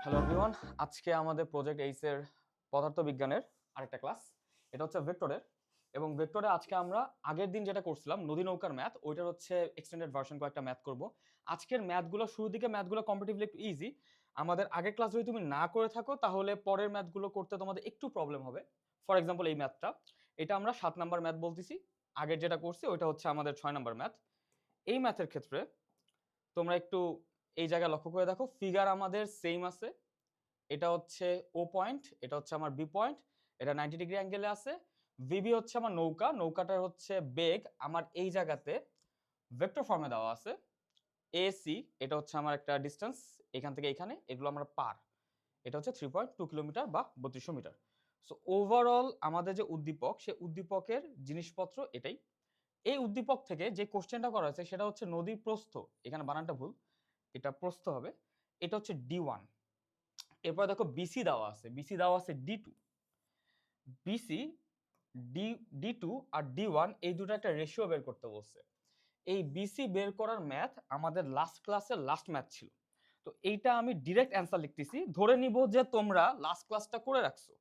Hello everyone, আজকে আমাদের project H এর পদার্থবিজ্ঞানের আরেকটা ক্লাস। এটা হচ্ছে ভেক্টরের, এবং ভেক্টরে আজকে আমরা আগের দিন যেটা করছিলাম নদী নৌকার ম্যাথ, ওইটার হচ্ছে এক্সটেন্ডেড ভার্সন কয়েকটা ম্যাথ করব। আজকের ম্যাথগুলো শুরুর দিকে ম্যাথগুলো কম্পারেটিভলি একটু ইজি। আমাদের আগের ক্লাস যদি তুমি না করে থাকো তাহলে পরের ম্যাথগুলো করতে তোমাদের একটু প্রবলেম হবে। ফর এক্সাম্পল এই ম্যাথটা, এটা আমরা 7 নাম্বার ম্যাথ বলতেছি। আগের যেটা করছি ওইটা হচ্ছে আমাদের 6 নাম্বার ম্যাথ। এই ম্যাথের ক্ষেত্রে তোমরা একটু এই জায়গায় লক্ষ্য করে দেখো, ফিগার আমাদের সেম আছে। এটা হচ্ছে ও পয়েন্ট, এটা হচ্ছে আমার বি পয়েন্ট, এটা 90 ডিগ্রি অ্যাঙ্গেলে আছে। ভিবি হচ্ছে আমার নৌকা, নৌকাটার হচ্ছে বেগ আমার এই জায়গাতে ভেক্টর ফর্মে দেওয়া আছে। এসি এটা হচ্ছে আমার একটা ডিস্টেন্স এখান থেকে এখানে, এগুলো আমরা পার, এটা হচ্ছে 3.2 কিলোমিটার বা 3200 মিটার। সো ওভারঅল আমাদের যে উদ্দীপক, সে উদ্দীপকের জিনিসপত্র এটাই। এই উদ্দীপক থেকে যে কোশ্চেনটা করা হয়েছে সেটা হচ্ছে নদীর প্রস্থ, এখানে বানানটা ভুল, এটা প্রস্থ হবে, এটা হচ্ছে D1। এরপর দেখো বিসি দেওয়া আছে, বিসি দেওয়া আছে D2। বিসি ডি টু আর D1 এই দুটো একটা রেশিও বের করতে বলছে। এই বিসি বের করার ম্যাথ আমাদের লাস্ট ক্লাসের লাস্ট ম্যাথ ছিল। তো এইটা আমি ডিরেক্ট অ্যান্সার লিখতেছি, ধরে নিব যে তোমরা লাস্ট ক্লাসটা করে রাখছো।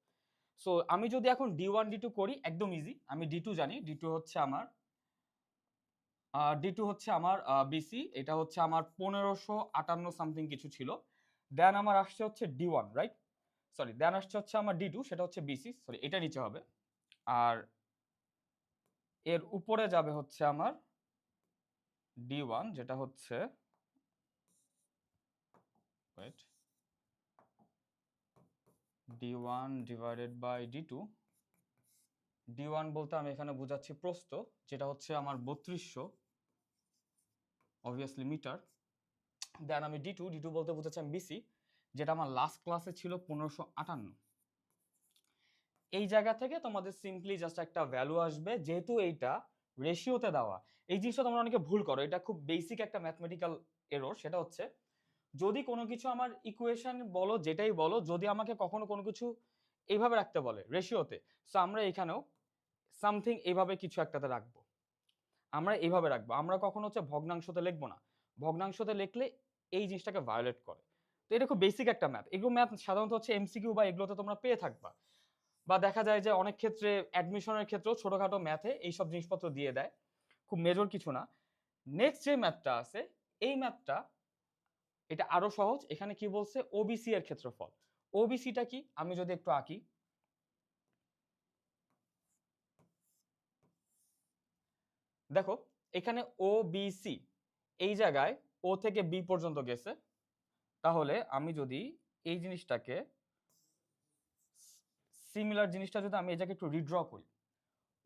সো আমি যদি এখন D1 D2 করি, একদম ইজি। আমি D2 জানি, ডি টু হচ্ছে আমার বিসি, এটা হচ্ছে আমার 1558 সামথিং কিছু ছিল। দেন আমার আসছে হচ্ছে D1, রাইট? সরি, দেন আসছে হচ্ছে আমার D2, সেটা হচ্ছে বিসি, সরি এটা নিচে হবে। আর এর উপরে যাবে হচ্ছে আমার D1, যেটা হচ্ছে wait D1 divided by D2। D1 বলতে আমি এখানে বোঝাচ্ছি প্রস্থ, যেটা হচ্ছে আমার 3200 অবভিয়াসলি মিটার। দেন আমি ডি টু বলতে বোঝাচ্ছি আমি বিসি, যেটা আমার লাস্ট ক্লাসে ছিল 1558। এই জায়গা থেকে তোমাদের সিম্পলি জাস্ট একটা ভ্যালু আসবে, যেহেতু এইটা রেশিওতে দেওয়া। এই জিনিসটা তোমরা অনেকে ভুল করো, এটা খুব বেসিক একটা ম্যাথমেটিক্যাল এরর। সেটা হচ্ছে, যদি কোনো কিছু আমার ইকুয়েশন বলো, যেটাই বলো, যদি আমাকে কখনো কোনো কিছু এইভাবে রাখতে বলে রেশিওতে, সো আমরা এখানেও সামথিং এইভাবে কিছু একটাতে রাখবো। আমরা এইভাবে রাখবো, আমরা কখনো হচ্ছে ভগ্নাংশতে লিখবো না। ভগ্নাংশতে লিখলে এই জিনিসটাকে ভায়োলেট করে। তো এটা খুব বেসিক একটা ম্যাথ। এগুলো ম্যাথ সাধারণত হচ্ছে এমসিকিউ বা এগুলোতে তোমরা পেয়ে থাকবা, বা দেখা যায় যে অনেক ক্ষেত্রে অ্যাডমিশনের ক্ষেত্রেও ছোটখাটো ম্যাথে এইসব জিনিসপত্র দিয়ে দেয়, খুব মেজর কিছু না। নেক্সট যে ম্যাথটা আছে, এই ম্যাথটা এটা আরো সহজ। এখানে কি বলছে, ওবিসি এর ক্ষেত্রফল। ওবিসিটা কি আমি যদি একটু আঁকি, দেখো এখানে ওবিসি এই জায়গায় ও থেকে বি পর্যন্ত গেছে। তাহলে আমি যদি এই জিনিসটাকে সিমিলার জিনিসটা যদি আমি এই জায়গায় একটু রিড্র করি,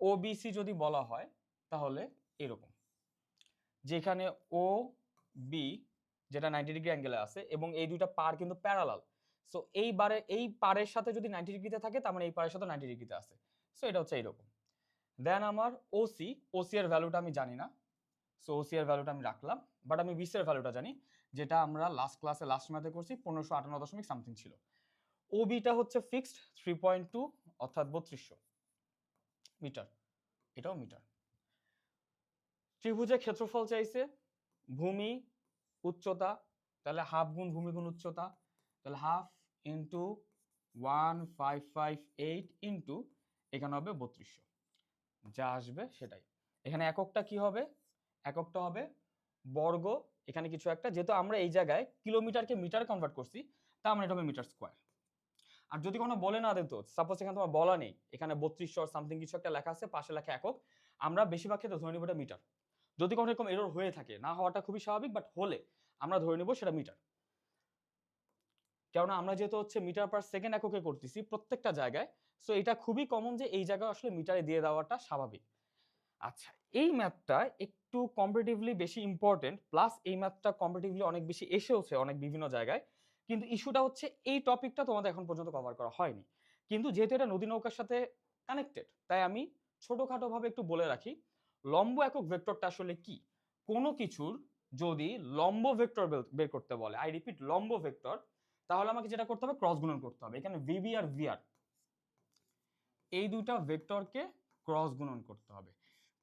ওবিসি যদি বলা হয় তাহলে এরকম, যেখানে ও বি যেটা 90 ডিগ্রি অ্যাঙ্গেলে আছে, এবং এই দুইটা পার কিন্তু প্যারালাল। সো এই পারের সাথে যদি 90 ডিগ্রিতে থাকে, তার মানে এই পারের সাথে 90 ডিগ্রিতে আছে। সো এটা হচ্ছে এইরকম। দেন আমার ওসি, ওসি এর ভ্যালুটা আমি জানি না, সো ওসি এর ভ্যালুটা আমি রাখলাম। বাট আমি বিসি এর ভ্যালুটা জানি, যেটা আমরা লাস্ট ক্লাসে লাস্ট ম্যাথে করছি, 1558 সামথিং ছিল। ওবিটা হচ্ছে ফিক্সড 3.2, অর্থাৎ 3200 মিটার, এটাও মিটার। ত্রিভুজের ক্ষেত্রফল চাইছে, ভূমি উচ্চতা, তাহলে হাফ গুণ ভূমি গুণ উচ্চতা, তাহলে হাফ ইন্টু 1558 ইন্টু এখানে হবে 3200, যা আসবে সেটাই। এখানে এককটা কি হবে, এককটা হবে বর্গ, এখানে কিছু একটা, যেহেতু আমরা এই জায়গায় কিলোমিটারকে মিটারে কনভার্ট করছি, তা আমরা এটা হবে মিটার স্কোয়ার। আর যদি কোনো বলে না দিত, সাপোজ এখানে তোমার বলা নেই, এখানে 3200 সামথিং কিছু একটা লেখা আছে, পাশে লেখা একক, আমরা বেশিরভাগ ক্ষেত্রে ধরে নিব এটা মিটার। যদি কোনো রকম এরর হয়ে থাকে, না হওয়াটা খুবই স্বাভাবিক, বাট হলে আমরা ধরে নেব সেটা মিটার। কেননা আমরা যেহেতু হচ্ছে মিটার পার সেকেন্ড এককে করতেছি প্রত্যেকটা জায়গায়, সো এটা খুবই কমন যে এই জায়গায় আসলে মিটারে দিয়ে দেওয়াটা স্বাভাবিক। আচ্ছা, এই ম্যাথটা একটু কম্পারেটিভলি বেশি ইম্পর্টেন্ট, প্লাস এই ম্যাথটা কম্পারেটিভলি অনেক বেশি এসেওছে অনেক বিভিন্ন জায়গায়। কিন্তু ইস্যুটা হচ্ছে এই টপিকটা তোমাদের এখন পর্যন্ত কভার করা হয়নি। কিন্তু যেহেতু এটা নদী নৌকার সাথে কানেক্টেড, তাই আমি ছোটখাটো ভাবে একটু বলে রাখি, লম্ব একক ভেক্টরটা আসলে কি। কোনো কিছুর যদি লম্ব ভেক্টর বের করতে বলে, আই রিপিট লম্ব ভেক্টর, তাহলে আমাকে যেটা করতে হবে ক্রস গুণন করতে হবে। এখানে ভিবি আর ভিআর এই দুইটা ভেক্টরকে ক্রস গুণন করতে হবে।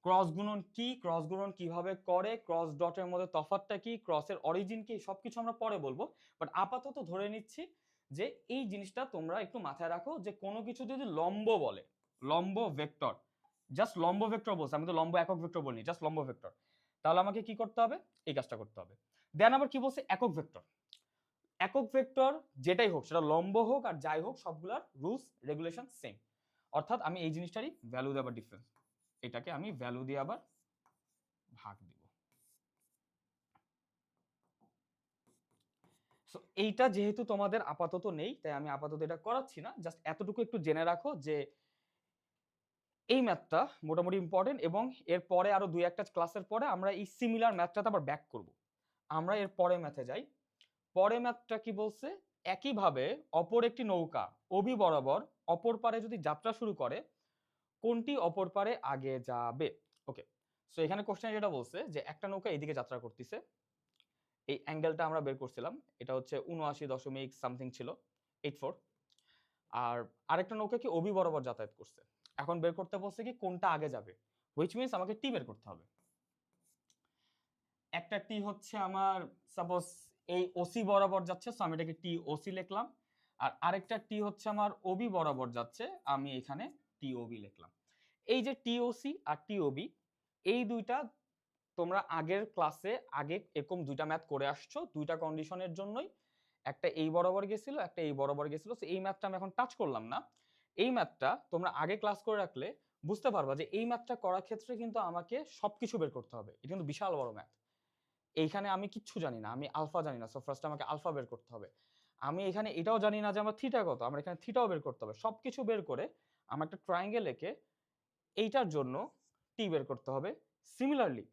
ক্রস গুণন কি, ক্রস গুণন কিভাবে করে, ক্রস ডটের মধ্যে তফাৎটা কি, ক্রসের অরিজিন কি, সবকিছু আমরা পরে বলবো। বাট আপাতত ধরে নিচ্ছি যে এই জিনিসটা তোমরা একটু মাথায় রাখো যে কোনো কিছু যদি লম্ব বলে, লম্ব ভেক্টর, জাস্ট লম্ব ভেক্টর বলছে, আমি তো লম্ব একক ভেক্টর বলিনি, জাস্ট লম্ব ভেক্টর, তাহলে আমাকে কি করতে হবে, এই কাজটা করতে হবে। দেন আবার কি বলছে, একক ভেক্টর। একক ভেক্টর যেটাই হোক, সেটা লম্ব হোক আর যাই হোক, সবগুলার রুলস রেগুলেশন সেম। অর্থাৎ আমি এই জিনিসটারই ভ্যালু দিয়ে আবার ডিফারেন্স, এটাকে আমি ভ্যালু দিয়ে আবার ভাগ দিব। সো এইটা যেহেতু তোমাদের আপাতত নেই, তাই আমি আপাতত এটা করাচ্ছি না, জাস্ট এতটুকু একটু জেনে রাখো যে এই ম্যাথটা মোটামুটি ইম্পর্টেন্ট, এবং এর পরে আরো দুই একটা ক্লাসের পরে আমরা এই সিমিলার ম্যাথটাতে আবার ব্যাক করব। আমরা এর পরে ম্যাথে যাই। পরে ম্যাথটা কি বলছে, একইভাবে অপর একটি নৌকা অবি বরাবর অপর পারে যদি যাত্রা শুরু করে, কোনটি অপর পারে আগে যাবে। ওকে, সো এখানে কোশ্চেন যেটা বলছে যে একটা নৌকা এইদিকে যাত্রা করতেছে, এই অ্যাঙ্গেলটা আমরা বের করছিলাম, এটা হচ্ছে 79.সামথিং ছিল, 84। আর আরেকটা নৌকা কি অবি বরাবর যাতায়াত করছে, এখন বের করতে বলছে কি কোনটা আগে যাবে, হুইচ মিনস আমাকে টি বের করতে হবে। একটা টি হচ্ছে আমার সাপোজ এই ওসি বরাবর যাচ্ছে, সো আমি এটাকে টি ওসি লিখলাম। আর আরেকটা টি হচ্ছে আমার ওবি বরাবর যাচ্ছে, আমি এখানে টি ওবি লিখলাম। এই যে টি ওসি আর টি ওবি, এই দুইটা তোমরা আগের ক্লাসে আগে এরকম দুইটা ম্যাথ করে আসছো, দুইটা কন্ডিশনের জন্যই, একটা এই বরাবর গেছিল, একটা এই বরাবর গেছিল। সো এই ম্যাথটা আমি এখন টাচ করলাম না। এই ম্যাথটা তোমরা আগে ক্লাস করে রাখলে বুঝতে পারবা যে এই ম্যাথটা করার ক্ষেত্রে কিন্তু আমাকে সবকিছু বের করতে হবে, এটা কিন্তু বিশাল বড় ম্যাথ। এইখানে আমি কিচ্ছু জানি না, আমি আলফা জানি না, সো ফার্স্ট আমাকে আলফা বের করতে হবে। আমি এখানে এটাও জানি না যে আমার থিটা কত, আমার এখানে থিটাও বের করতে হবে। সবকিছু বের করে আমার একটা ট্রায়াঙ্গেল এঁকে এইটার জন্য টি বের করতে হবে। সিমিলারলি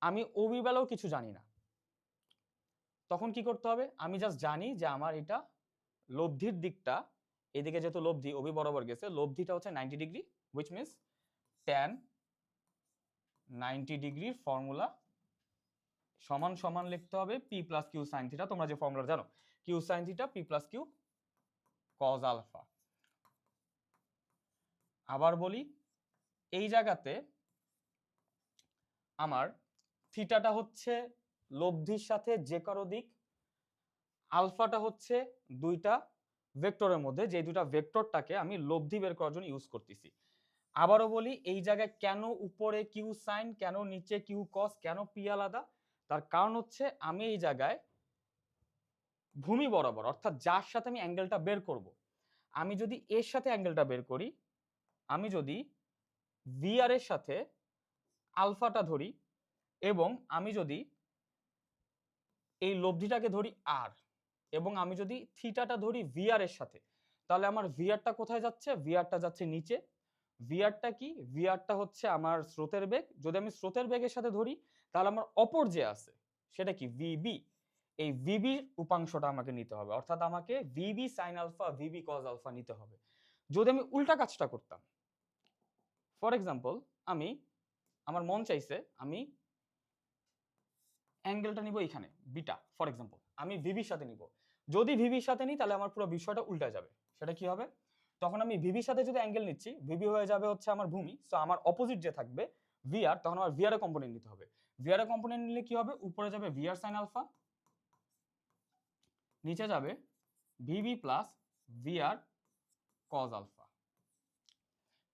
আমি ওবি বেলাও কিছু জানি না, তখন কি করতে হবে, আমি জাস্ট জানি যে আমার এটা লব্ধির দিকটা, এদিকে যেহেতু লব্ধি ওবি বরাবর গেছে, লব্ধিটা হচ্ছে 90 ডিগ্রি, হুইচ মিনস tan 90 ডিগ্রির ফর্মুলা সমান সমান লিখতে হবে P plus Q sine theta, তোমরা যে ফর্মুলা জানো, Q sine theta P plus Q cos alpha. আবার বলি, এই জায়গাতে আমার থিটাটা হচ্ছে লব্ধির সাথে যে কারো দিক, আলফাটা হচ্ছে দুইটা ভেক্টরের মধ্যে যে দুইটা ভেক্টরটাকে আমি লব্ধি বের করার জন্য ইউজ করতেছি। আবারও বলি, এই জায়গায় কেন উপরে কিউ সাইন, কেন নিচে কিউ কস, কেন পি আলাদা, তার কারণ হচ্ছে আমি এই জায়গায় ভূমি বরাবর, অর্থাৎ যার সাথে আমি অ্যাঙ্গেলটা বের করব, আমি যদি এর সাথে অ্যাঙ্গেলটা বের করি, আমি যদি ভিআর এর সাথে আলফাটা ধরি, এবং আমি যদি এই লব্ধিটাকে ধরি আর, এবং আমি যদি থিটাটা ধরি ভিআর এর সাথে, তাহলে আমার ভিআরটা কোথায় যাচ্ছে, ভিআরটা যাচ্ছে নিচে। ভিআরটা কি, ভিআরটা হচ্ছে আমার স্রোতের বেগ। যদি আমি স্রোতের বেগের সাথে ধরি, তাহলে আমার অপর যে আছে সেটা কি ভিবি, এই ভিবির উপাংশটা আমাকে নিতে হবে, অর্থাৎ আমাকে VB sine alpha VB cos alpha নিতে হবে। যদি আমি উল্টা কাজটা করতাম, ফর এক্সাম্পল আমি, আমার মন চাইছে আমি অ্যাঙ্গেলটা নিব এখানে বিটা, ফর এক্সাম্পল আমি ভিবির সাথে নিব। যদি ভিবির সাথে নিই তাহলে আমার পুরো বিষয়টা উল্টা যাবে। সেটা কি হবে, তখন আমি ভিবির সাথে যদি অ্যাঙ্গেল নিচ্ছি, ভিবি হয়ে যাবে হচ্ছে আমার ভূমি, সো আমার অপোজিট যে থাকবে ভিআর, তখন আমার ভিআর এর কম্পোনেন্ট নিতে হবে। ভিআর এর কম্পোনেন্ট নিলে কি হবে, উপরে যাবে ভিআর সাইন আলফা, নিচে যাবে VB plus VR cos alpha.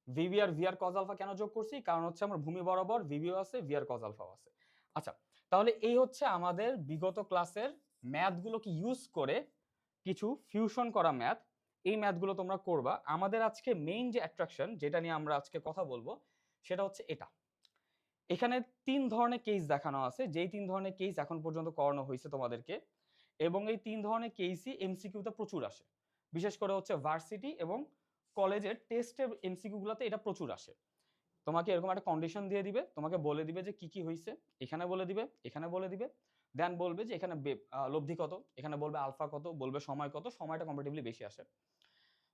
VB আর ভিআর কজ আলফা কেন যোগ করছি, কারণ হচ্ছে আমার ভূমি বরাবর ভিবিও আছে, ভিআর কজ আলফাও আছে। আচ্ছা, তাহলে এই হচ্ছে আমাদের বিগত ক্লাসের ম্যাথগুলোকে ইউজ করে কিছু ফিউশন করা ম্যাথ। এই ম্যাথগুলো তোমরা করবা। আমাদের আজকে মেইন যে অ্যাট্রাকশন, যেটা নিয়ে আমরা আজকে কথা বলবো, সেটা হচ্ছে এটা। এখানে 3 ধরনের কেস দেখানো আছে, যেই 3 ধরনের কেস এখন পর্যন্ত করানো হয়েছে তোমাদেরকে, এবং এই 3 ধরনের কেসই এমসিকিউতে প্রচুর আসে, বিশেষ করে হচ্ছে ভার্সিটি এবং কলেজের টেস্টের এমসিকিউ গুলোতে এটা প্রচুর আসে। তোমাকে এরকম একটা কন্ডিশন দিয়ে দিবে, তোমাকে বলে দিবে যে কি কি হয়েছে, এখানে বলে দিবে, এখানে বলে দিবে, দেন বলবে যে এখানে লব্ধি কত, এখানে বলবে আলফা কত, বলবে সময় কত, সময়টা কম্পারেটিভলি বেশি আসে।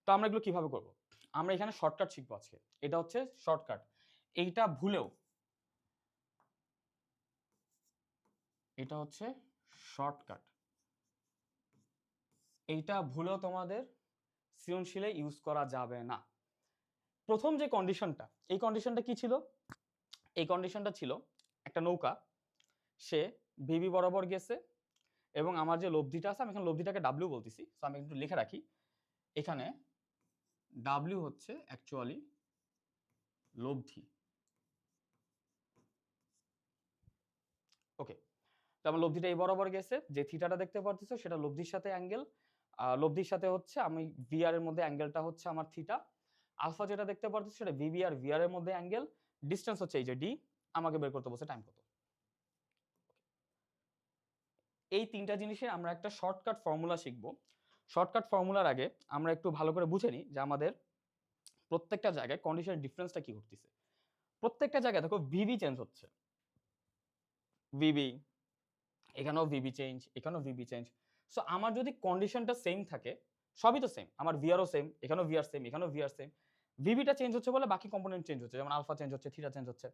তো আমরা এগুলো কিভাবে করব, আমরা এখানে শর্টকাট শিখবো আজকে। এটা হচ্ছে শর্টকাট, এইটা ভুলেও, এটা হচ্ছে শর্টকাট, এইটা ভুলেও তোমাদের সৃজনশীলে ইউজ করা যাবে না। প্রথম যে কন্ডিশনটা, এই কন্ডিশনটা কি ছিল, এই কন্ডিশনটা ছিল একটা নৌকা, সে ভিবি বরাবর গেছে এবং আমার যে লব্ধিটা আছে, আমি এখানে লব্ধিটাকে ডাব্লিউ বলতেছি, তো আমি একটু লিখে রাখি, এখানে ডাব্লিউ হচ্ছে অ্যাকচুয়ালি লব্ধি। ওকে, তো আমার লব্ধিটা এই বরাবর গেছে, যে থিটাটা দেখতে পারতেছো সেটা লব্ধির সাথে অ্যাঙ্গেল, লব্ধির সাথে হচ্ছে আমি ভিআর এর মধ্যে অ্যাঙ্গেলটা হচ্ছে আমার থিটা, আলফা যেটা দেখতে পারতেছো সেটা ভিবি আর ভিআর এর মধ্যে অ্যাঙ্গেল, ডিসটেন্স হচ্ছে এই যে ডি, আমাকে বের করতে বলছে টাইম কত। এই তিনটা জিনিসের আমরা একটা শর্টকাট ফর্মুলা শিখব। শর্টকাট ফর্মুলার আগে আমরা একটু ভালো করে বুঝে নিই যে আমাদের প্রত্যেকটা জায়গায় কন্ডিশনের ডিফারেন্সটা কি ঘটতেছে। প্রত্যেকটা জায়গায় দেখো ভিবি চেঞ্জ হচ্ছে, ভিবি, এখানেও ভিবি চেঞ্জ, এখানেও ভিবি চেঞ্জ। সো আমার যদি কন্ডিশনটা সেম থাকে, সবই তো সেম, আমার ভিআরও সেম, এখানেও ভিআর সেম, এখানেও ভিআর সেম, ভিবিটা চেঞ্জ হচ্ছে বলে বাকি কম্পোনেন্ট চেঞ্জ হচ্ছে, যেমন আলফা চেঞ্জ হচ্ছে, থিটা চেঞ্জ হচ্ছে।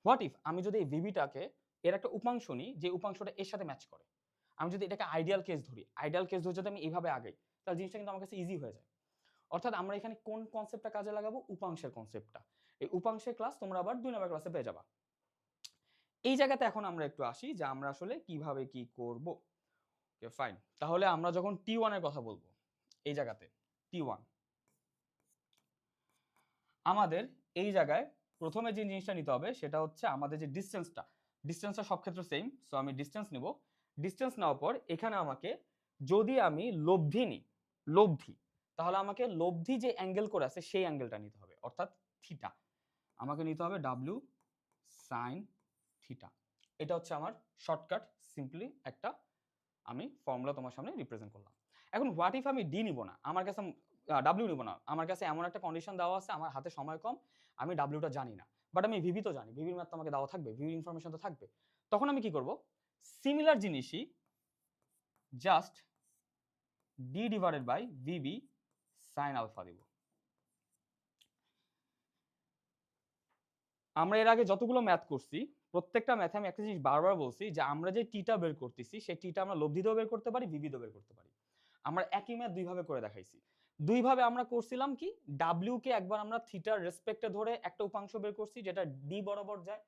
হোয়াট ইফ আমি যদি এই ভিবিটাকে এর একটা উপাংশ নিই, যে উপাংশটা এর সাথে ম্যাচ করে, আমি যদি এটাকে আইডিয়াল কেস ধরি, আইডিয়াল কেস ধরে যদি আমি এইভাবে আগাই, তাহলে জিনিসটা কিন্তু আমার কাছে ইজি হয়ে যায়। অর্থাৎ আমরা এখানে কোন কনসেপ্টটা কাজে লাগাবো? উপাংশের কনসেপ্টটা। এই উপাংশের ক্লাস তোমরা আবার 2 নম্বর ক্লাসে পেয়ে যাবা। এই জায়গাতে এখন আমরা একটু আসি যে আমরা আসলে কিভাবে কি করব। ওকে ফাইন, তাহলে আমরা যখন T1 এর কথা বলবো, এই জায়গাতে T1, আমাদের এই জায়গায় প্রথমে যে জিনিসটা নিতে হবে সেটা হচ্ছে আমাদের যে ডিসটেন্সটা সব ক্ষেত্রে সেম, সো আমি ডিসটেন্স নিব। ডিসটেন্স নেওয়ার পর এখানে আমাকে, যদি আমি লব্ধি নিই, লব্ধি, তাহলে আমাকে লব্ধি যে অ্যাঙ্গেল করে আছে সেই অ্যাঙ্গেলটা নিতে হবে, অর্থাৎ থিটা আমাকে নিতে হবে ডাব্লিউ সাইন থিটা। এটা হচ্ছে আমার শর্টকাট, সিম্পলি একটা আমি ফর্মুলা তোমার সামনে রিপ্রেজেন্ট করলাম। এখন হোয়াট ইফ আমি ডি নিব না, আমার কাছে ডাব্লিউ নিব না, আমার কাছে এমন একটা কন্ডিশন দেওয়া আছে, আমার হাতে সময় কম, আমি ডাব্লিউটা জানি না, বাট আমি ভিভি তো জানি, ভিভির ম্যাথ তো আমাকে দেওয়া থাকবে, ভিভির ইনফরমেশন তো থাকবে। তখন আমি কি করব? সিমিলার জিনিসই just D divided by VB sine alpha দিব। আমরা এর আগে যতগুলো ম্যাথ করছি, প্রত্যেকটা ম্যাথে আমি একটা জিনিস বারবার বলছি যে আমরা যে টিটা বের করতেছি সেই টিটা আমরা লব্ধিতেও বের করতে পারি, ভিভিতেও বের করতে পারি। আমরা একই ম্যাথ দুইভাবে করে দেখাইছি। দুইভাবে আমরা করছিলাম কি, ডাব্লিউ কে একবার আমরা থিটার রেসপেক্টে ধরে একটা উপাংশ বের করছি যেটা ডি বরাবর যায়,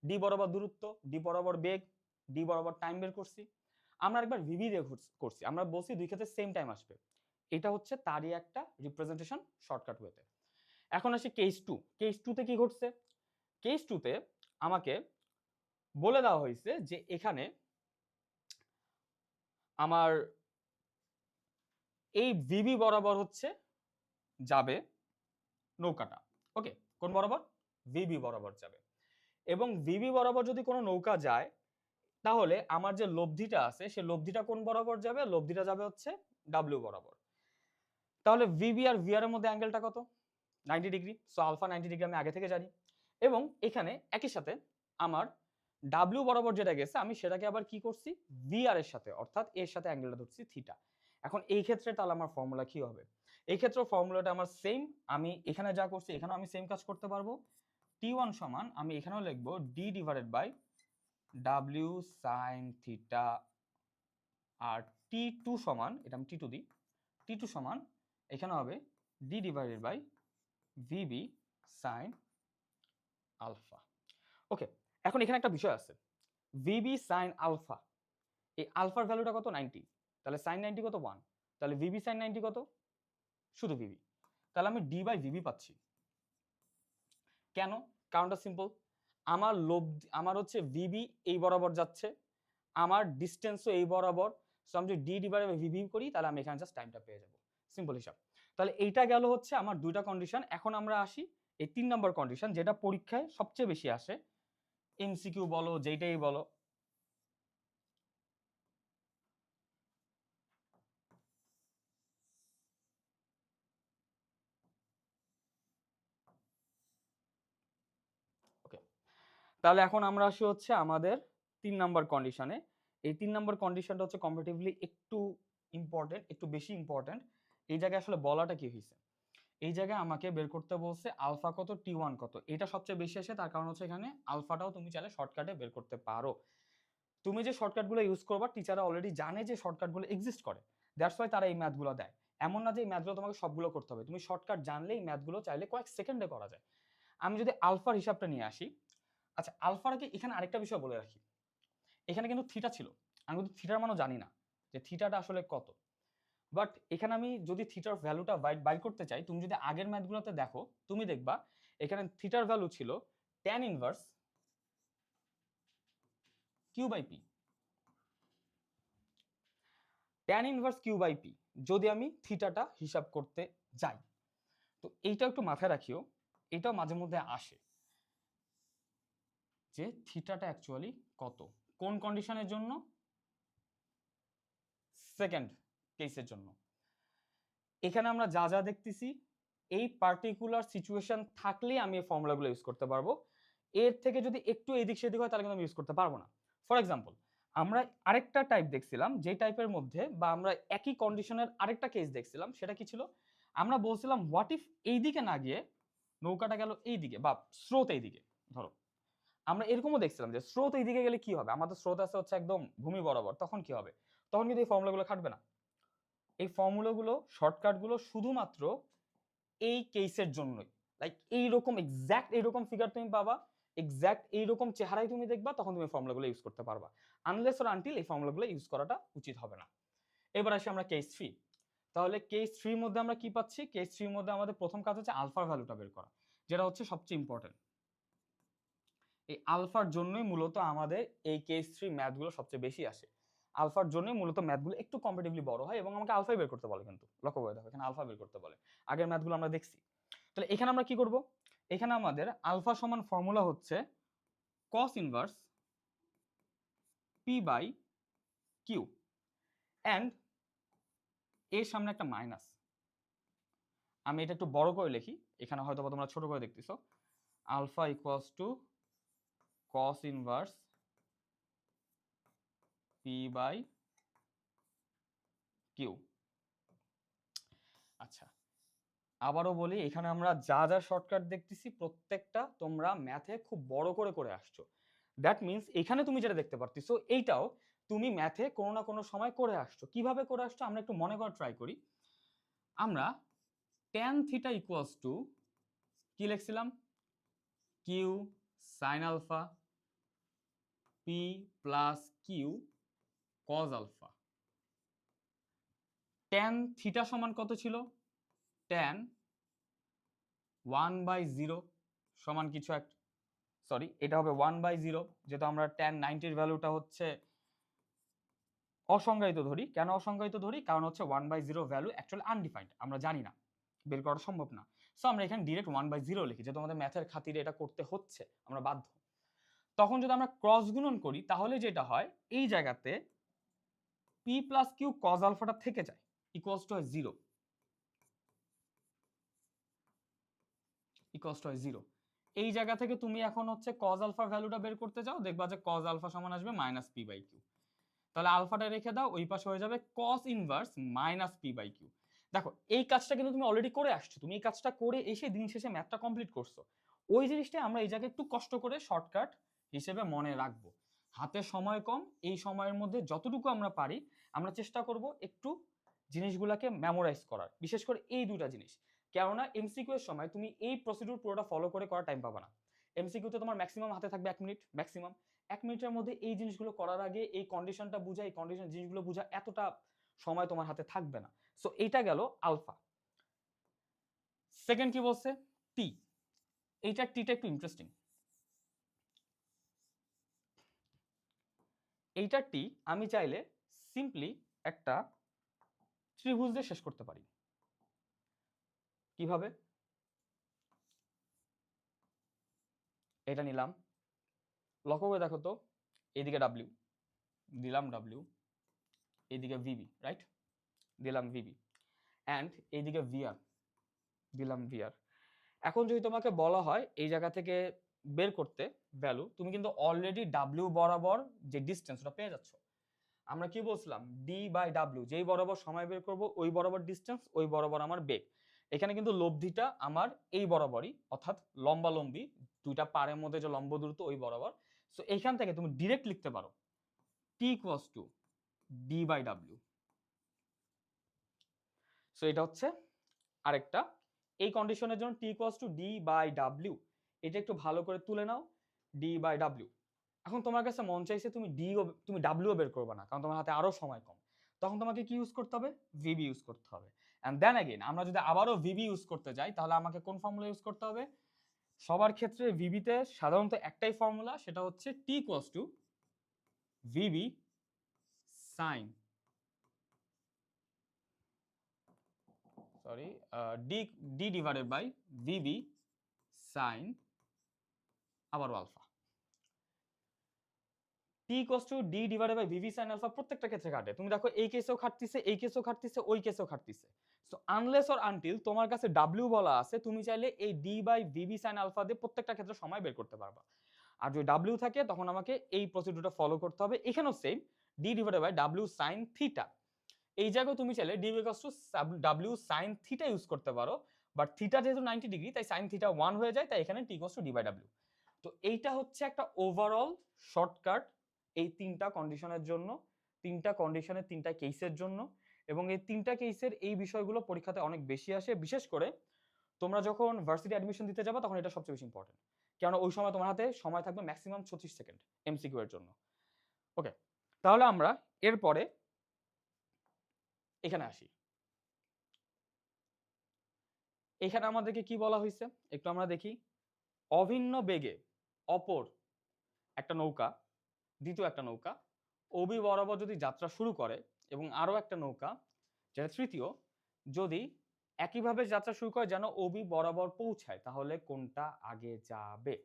ডি বরাবর দূরত্ব, ডি বরাবর বেগ, ডি বরাবর টাইম বের করছি। আমরা একবার ভিভি দিয়ে করছি, আমরা বলছি দুই ক্ষেত্রে সেম টাইম আসবে। এটা হচ্ছে তারই একটা রিপ্রেজেন্টেশন শর্টকাট ওয়েতে। এখন আসি কেস 2। কেস 2 তে কি ঘটছে? কেস 2 তে আমাকে বলে দেওয়া হয়েছে যে এখানে আমার এই ভিবি বরাবর হচ্ছে যাবে নৌকাটা। ওকে, কোন বরাবর? ভিবি বরাবর যাবে। এবং ভিবি বরাবর যদি কোনো নৌকা যায়, তাহলে আমার যে লব্ধিটা আছে সে লব্ধিটা কোন বরাবর যাবে? লব্ধিটা যাবে হচ্ছে ডাব্লিউ বরাবর। তাহলে ভিবি আর ভিআর এর মধ্যে অ্যাঙ্গেলটা কত? 90 ডিগ্রি। সো আলফা 90 ডিগ্রি আমি আগে থেকে জানি। এবং এখানে একই সাথে আমার ডাব্লিউ বরাবর যেটা গেছে আমি সেটাকে আবার কি করছি? ভিআর এর সাথে, অর্থাৎ এর সাথে অ্যাঙ্গেলটা ধরছি থিটা। এখন এই ক্ষেত্রে তাহলে আমার ফর্মুলা কি হবে? এই ক্ষেত্রে ফর্মুলাটা আমার সেম, আমি এখানে যা করছি এখানেও আমি সেম কাজ করতে পারবো। T1 সমান আমি এখানেও লিখবো D divided by W sine theta, আর T2 সমান, এটা আমি T2 দিই, T2 সমান এখানে হবে D divided by VB sine alpha. Okay, এখন এখানে একটা বিষয় আছে, ভিবি সাইন আলফা, এই আলফার ভ্যালুটা কত? 90। তাহলে সাইন 90 কত? 1। তাহলে ভিবি সাইন 90 কত? শুধু ভিবি। তাহলে আমি ডি বাই ভিবি পাচ্ছি। কেন? কারণটা সিম্পল, আমার হচ্ছে ভিবি এই বরাবর যাচ্ছে, আমার ডিস্টেন্সও এই বরাবর, সো আমি যদি ডি ডিভাইডেড বাই ভিবি করি তাহলে আমি এখানে জাস্ট টাইমটা পেয়ে যাব। সিম্পল হিসাব। তাহলে এইটা গেল হচ্ছে আমার দুইটা কন্ডিশন। এখন আমরা আসি এই 3 নম্বর কন্ডিশন, যেটা পরীক্ষায় সবচেয়ে বেশি আসে, এমসিকিউ বলো যেটাই বলো। ওকে, তাহলে এখন আমরা আসি হচ্ছে আমাদের 3 নম্বর কন্ডিশনে। এই 3 নম্বর কন্ডিশনটা হচ্ছে কম্পারেটিভলি একটু ইম্পর্টেন্ট, একটু বেশি ইম্পর্টেন্ট। এই জায়গায় আসলে বলাটা কি হয়েছে, এই জায়গায় আমাকে বের করতে বলছে আলফা কত, T1 কত। এটা সবচেয়ে বেশি আসে, তার কারণ হচ্ছে এখানে আলফাটাও তুমি চাইলে শর্টকাটে বের করতে পারো। তুমি যে শর্টকাটগুলো ইউজ করবা টিচাররা অলরেডি জানে যে শর্টকাটগুলো এক্সিস্ট করে, দ্যাটস ওয়াই তারা এই ম্যাথগুলো দেয়। এমন না যে এই ম্যাথগুলো তোমাকে সবগুলো করতে হবে, তুমি শর্টকাট জানলে এই ম্যাথগুলো চাইলে কয়েক সেকেন্ডে করা যায়। আমি যদি আলফার হিসাবটা নিয়ে আসি, আচ্ছা আলফার আগে এখানে আরেকটা বিষয় বলে রাখি, এখানে কিন্তু থিটা ছিল, আমি কিন্তু থিটার মানও জানি না যে থিটাটা আসলে কত, বাট এখানে আমি যদি থিটার ভ্যালুটা বাইর করতে চাই, তুমি যদি আগের ম্যাথগুলোতে দেখো তুমি দেখবা এখানে থিটার ভ্যালু ছিল tan inverse Q by P, tan inverse Q by P যদি আমি থিটাটা হিসাব করতে যাই। তো এইটা একটু মাথায় রাখিও, এটাও মাঝে মধ্যে আসে যে থিটাটা অ্যাকচুয়ালি কত, কোন কন্ডিশনের জন্য, সেকেন্ড কেসের জন্য। এখানে আমরা যা যা দেখতেছি এই পার্টিকুলার সিচুয়েশন থাকলেই আমি এই ফর্মুলাগুলো ইউজ করতে পারবো, এর থেকে যদি একটু এদিক সেদিক হয় তাহলে কিন্তু আমি ইউজ করতে পারবো না। ফর এক্সাম্পল আমরা আরেকটা টাইপ দেখছিলাম, যে টাইপের মধ্যে বা আমরা একই কন্ডিশনের আরেকটা কেস দেখছিলাম, সেটা কি ছিল, আমরা বলছিলাম হোয়াট ইফ এই দিকে না গিয়ে নৌকাটা গেল এই দিকে বা স্রোত এই দিকে, ধরো আমরা এরকমও দেখছিলাম যে স্রোত এই দিকে গেলে কি হবে, আমাদের স্রোত আছে হচ্ছে একদম ভূমি বরাবর, তখন কি হবে, তখন কিন্তু এই ফর্মুলাগুলো খাটবে না। এই ফর্মুলাগুলো শর্টকাটগুলো শুধুমাত্র এই কেসের জন্যই, লাইক এইরকম এক্স্যাক্ট এইরকম ফিগার তুমি পাবা, এক্স্যাক্ট এইরকম চেহারাই তুমি দেখবা, তখন তুমি ফর্মুলাগুলো ইউজ করতে পারবা, আনলেস অর আনটিল এই ফর্মুলাগুলো ইউজ করাটা উচিত হবে না। এবার আসি আমরা কেস 3। তাহলে কেস 3 মধ্যে আমরা কি পাচ্ছি, কেস 3 মধ্যে আমাদের প্রথম কাজ হচ্ছে আলফার ভ্যালুটা বের করা, যেটা হচ্ছে সবচেয়ে ইম্পর্টেন্ট। এই আলফার জন্যই মূলত আমাদের এই কেস 3 ম্যাথগুলো সবচেয়ে বেশি আসে, আলফার জন্যই মূলত ম্যাথগুলো একটু কম্পিটিভলি বড় হয় এবং আমাকে আলফাই বের করতে বলে, কিন্তু লক্ষ্য করে দেখো এখানে আলফা বের করতে বলে, আগের ম্যাথগুলো আমরা দেখছি। তাহলে এখানে আমরা কি করব, এখানে আমাদের আলফা সমান ফর্মুলা হচ্ছে cos inverse P by Q, and এর সামনে একটা মাইনাস, আমি এটা একটু বড় করে লিখি, এখানে হয়তো তোমরা ছোট করে দেখতেছো, alpha equals to cos inverse P by Q. আচ্ছা আবারও বলি, এখানে আমরা যা যা শর্টকাট দেখতেছি প্রত্যেকটা তোমরা ম্যাথে খুব বড় করে করে আসছো, দ্যাট মিনস এখানে তুমি যেটা দেখতে পারতেছো এইটাও তুমি ম্যাথে কোনো না কোনো সময় করে আসছো। কিভাবে করে আসছো আমরা একটু মনে করার ট্রাই করি। আমরা tan থিটা ইকুয়ালস টু কি লিখছিলাম, Q sine alpha P plus Q cos alpha. tan theta সমান কত ছিল, tan 1/0 সমান কিছু একটা, সরি এটা হবে 1/0, যেহেতু আমরা tan 90 এর ভ্যালুটা হচ্ছে অসংজ্ঞায়িত ধরি। কেন অসংজ্ঞায়িত ধরি, কারণ হচ্ছে 1/0 ভ্যালু অ্যাকচুয়ালি আনডিফাইন্ড, আমরা জানি না, বের করা সম্ভব না। সো আমরা এখানে ডিরেক্ট 1/0 লিখি, যেহেতু আমাদের ম্যাথের খাতিরে এটা করতে হচ্ছে, আমরা বাধ্য। তখন যদি আমরা ক্রস গুণন করি তাহলে যেটা হয়, এই জায়গাতে পি প্লাস কিউ কজ আলফাটা থেকে যায়, ইকুয়ালস টু হয় 0, ইকুয়ালস টু হয় 0। এই জায়গা থেকে তুমি এখন হচ্ছে কজ আলফার ভ্যালুটা বের করতে যাও, দেখবা যে কজ আলফা সমান আসবে মাইনাস পি বাই কিউ। তাহলে আলফাটা রেখে দাও, ওই পাশে হয়ে যাবে cos inverse minus P by Q. দেখো এই কাজটা কিন্তু তুমি অলরেডি করে আসছো, তুমি এই কাজটা করে এসে দিন শেষে ম্যাথটা কমপ্লিট করছো। ওই জিনিসটাই আমরা এই জায়গায় একটু কষ্ট করে শর্টকাট হিসেবে মনে রাখবো। হাতে সময় কম, এই সময়ের মধ্যে যতটুকু আমরা পারি আমরা চেষ্টা করব একটু জিনিসগুলোকে মেমোরাইজ করার, বিশেষ করে এই দুটা জিনিস। কেননা এমসিকিউ এর সময় তুমি এই প্রসিডিউর পুরোটা ফলো করে করার টাইম পাবা না। এমসিকিউতে তোমার ম্যাক্সিমাম হাতে থাকবে 1 মিনিট, ম্যাক্সিমাম 1 মিনিটের মধ্যে এই জিনিসগুলো করার আগে এই কন্ডিশনটা বুঝা, এই কন্ডিশন জিনিসগুলো বুঝা এতটা সময় তোমার হাতে থাকবে না। সো এইটা গেল আলফা। সেকেন্ড কি বলছে, টি। এইটা টিটা একটু ইন্টারেস্টিং। এইটা টি আমি চাইলে সিম্পলি একটা ত্রিভুজ দিয়ে শেষ করতে পারি। কিভাবে, এটা নিলাম, লক্ষ্য করে দেখো তো, এদিকে ডাব্লিউ দিলাম, ডাব্লিউ এইদিকে ভিবি, রাইট, দিলাম ভিবি, অ্যান্ড এইদিকে ভিআর দিলাম ভিআর। এখন যদি তোমাকে বলা হয় এই জায়গা থেকে বের করতে ভ্যালু, তুমি কিন্তু অলরেডি ডাব্লিউ বরাবর যে ডিস্টেন্স ওটা পেয়ে যাচ্ছ। আমরা কি বলছিলাম, ডি বাই ডাব্লিউ, যেই বরাবর সময় বের করব ওই বরাবর ডিস্টেন্স, ওই বরাবর আমার বেগ। এখানে কিন্তু লব্ধিটা আমার এই বরাবরই, অর্থাৎ লম্বালম্বি দুইটা পারের মধ্যে যে লম্ব দূরত্ব ওই বরাবর। সো এইখান থেকে তুমি ডিরেক্ট লিখতে পারো T equals to D by W. So এটা হচ্ছে আরেকটা, এই কন্ডিশনের জন্য T equals to D by W, এটা একটু ভালো করে তুলে নাও। d/w। এখন তোমার কাছে মন চাইছে তুমি w বের করবে না, কারণ তোমার হাতে আরো সময় কম। তখন তোমাকে কি ইউজ করতে হবে? vb ইউজ করতে হবে। এন্ড দেন अगेन আমরা যদি আবারও vb ইউজ করতে যাই, তাহলে আমাকে কোন ফর্মুলা ইউজ করতে হবে? সবার ক্ষেত্রে vb তে সাধারণত একটাই ফর্মুলা, সেটা হচ্ছে t = vb sin d/vb sin আবার alpha. t = d/vb sin alpha প্রত্যেকটা ক্ষেত্রে খাটে। তুমি দেখো এই কেসেও খাটতিছে, এই কেসেও খাটতিছে, ওই কেসেও খাটতিছে। সো আনলেস অর আনটিল তোমার কাছে w বলা আছে, তুমি চাইলে এই d/vb sin আলফা দিয়ে প্রত্যেকটা ক্ষেত্রে সময় বের করতে পারবা। আর যদি w থাকে তখন আমাকে এই প্রসিডিউরটা ফলো করতে হবে। এখানেও সেম d/w sin থিটা। এই জায়গায় তুমি চাইলে d w sin theta use করতে পারো, বাট থিটা যেহেতু 90 ডিগ্রি তাই sin থিটা 1 হয়ে যায়, তাই এখানে t = d/w। তো এইটা হচ্ছে একটা ওভারঅল শর্টকাট এই তিনটা কন্ডিশনের জন্য, তিনটা কন্ডিশনের তিনটা কেসের জন্য। এবং এই তিনটা কেসের এই বিষয়গুলো পরীক্ষাতে অনেক বেশি আসে, বিশেষ করে তোমরা যখন ভার্সিটি অ্যাডমিশন দিতে যাবা তখন এটা সবচেয়ে বেশি ইম্পর্টেন্ট, কারণ ওই সময় তোমার হাতে সময় থাকবে ম্যাক্সিমাম 36 সেকেন্ড এমসিকিউ এর জন্য। ওকে, তাহলে আমরা এরপরে এখানে আসি। এখানে আমাদেরকে কি বলা হয়েছে একটু আমরা দেখি। অভিন্ন বেগে অপর একটা নৌকা, দ্বিতীয় একটা নৌকা ওবি বরাবর যদি যাত্রা শুরু করে, এবং আরো একটা নৌকা যেটা তৃতীয় যদি একইভাবে যাত্রা শুরু করে যেন ওবি বরাবর পৌঁছায়, তাহলে কোনটা আগে যাবে?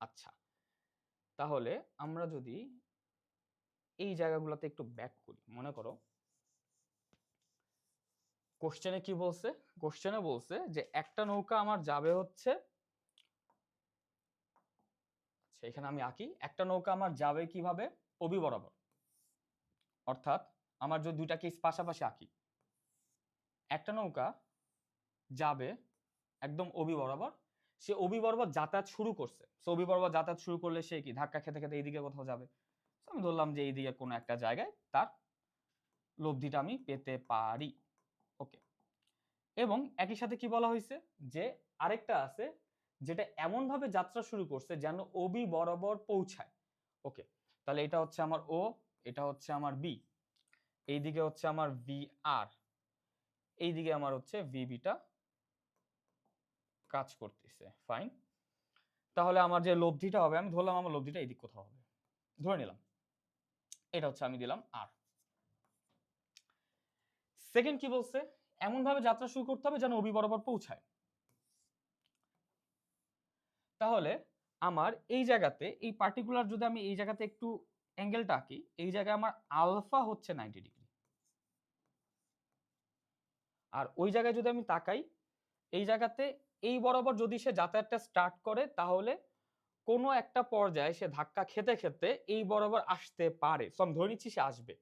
আচ্ছা, তাহলে আমরা যদি এই জায়গাগুলোতে একটু ব্যাক করি, মনে করো কোশ্চেনে কি বলছে? কোশ্চেনে বলছে যে একটা নৌকা আমার যাবে হচ্ছে, আচ্ছা এখানে আমি আঁকি, একটা নৌকা আমার যাবে কিভাবে? ওবি বরাবর। অর্থাৎ আমার যদি দুইটা কেস পাশাপাশি আঁকি, একটা নৌকা যাবে একদম ওবি বরাবর, সে ওবি বরাবর যাতায়াত শুরু করছে। সো ওবি বরাবর যাতায়াত শুরু করলে সে কি ধাক্কা খেতে খেতে এইদিকে কোথাও যাবে। আমি ধরলাম যে এইদিকে কোনো একটা জায়গায় তার লব্ধিটা আমি পেতে পারি। ওকে, এবং একই সাথে কি বলা হয়েছে যে আরেকটা আছে যেটা এমন ভাবে যাত্রা শুরু করছে যেন ওবি বরাবর পৌঁছায়। ওকে, তাহলে এটা হচ্ছে আমার ও, এটা হচ্ছে আমার বি, এইদিকে হচ্ছে আমার ভি আর, এইদিকে আমার হচ্ছে ভিবিটা কাজ করতেছে। ফাইন, তাহলে আমার যে লব্ধিটা হবে, আমি ধরলাম আমার লব্ধিটা এইদিক কোথাও হবে, ধরে নিলাম এটা হচ্ছে, আমি দিলাম আর। সেকেন্ড কি বলছে? এমন ভাবে যাত্রা শুরু করতে হবে যেন ওবি বরাবর পৌঁছায়। তাহলে আমার এই জায়গাতে এই পার্টিকুলার যদি আমি এই জায়গাতে একটু অ্যাঙ্গেলটা আঁকি, এই জায়গায় আমার আলফা হচ্ছে 90 ডিগ্রি। আর ওই জায়গায় যদি আমি তাকাই, এই জায়গাতে এই বরাবর যদি সে যাতায়াতটা স্টার্ট করে, তাহলে কোনো একটা পর্যায়ে সে ধাক্কা খেতে খেতে এই বরাবর আসতে পারে। সো আমি ধরে নিচ্ছি সে আসবে।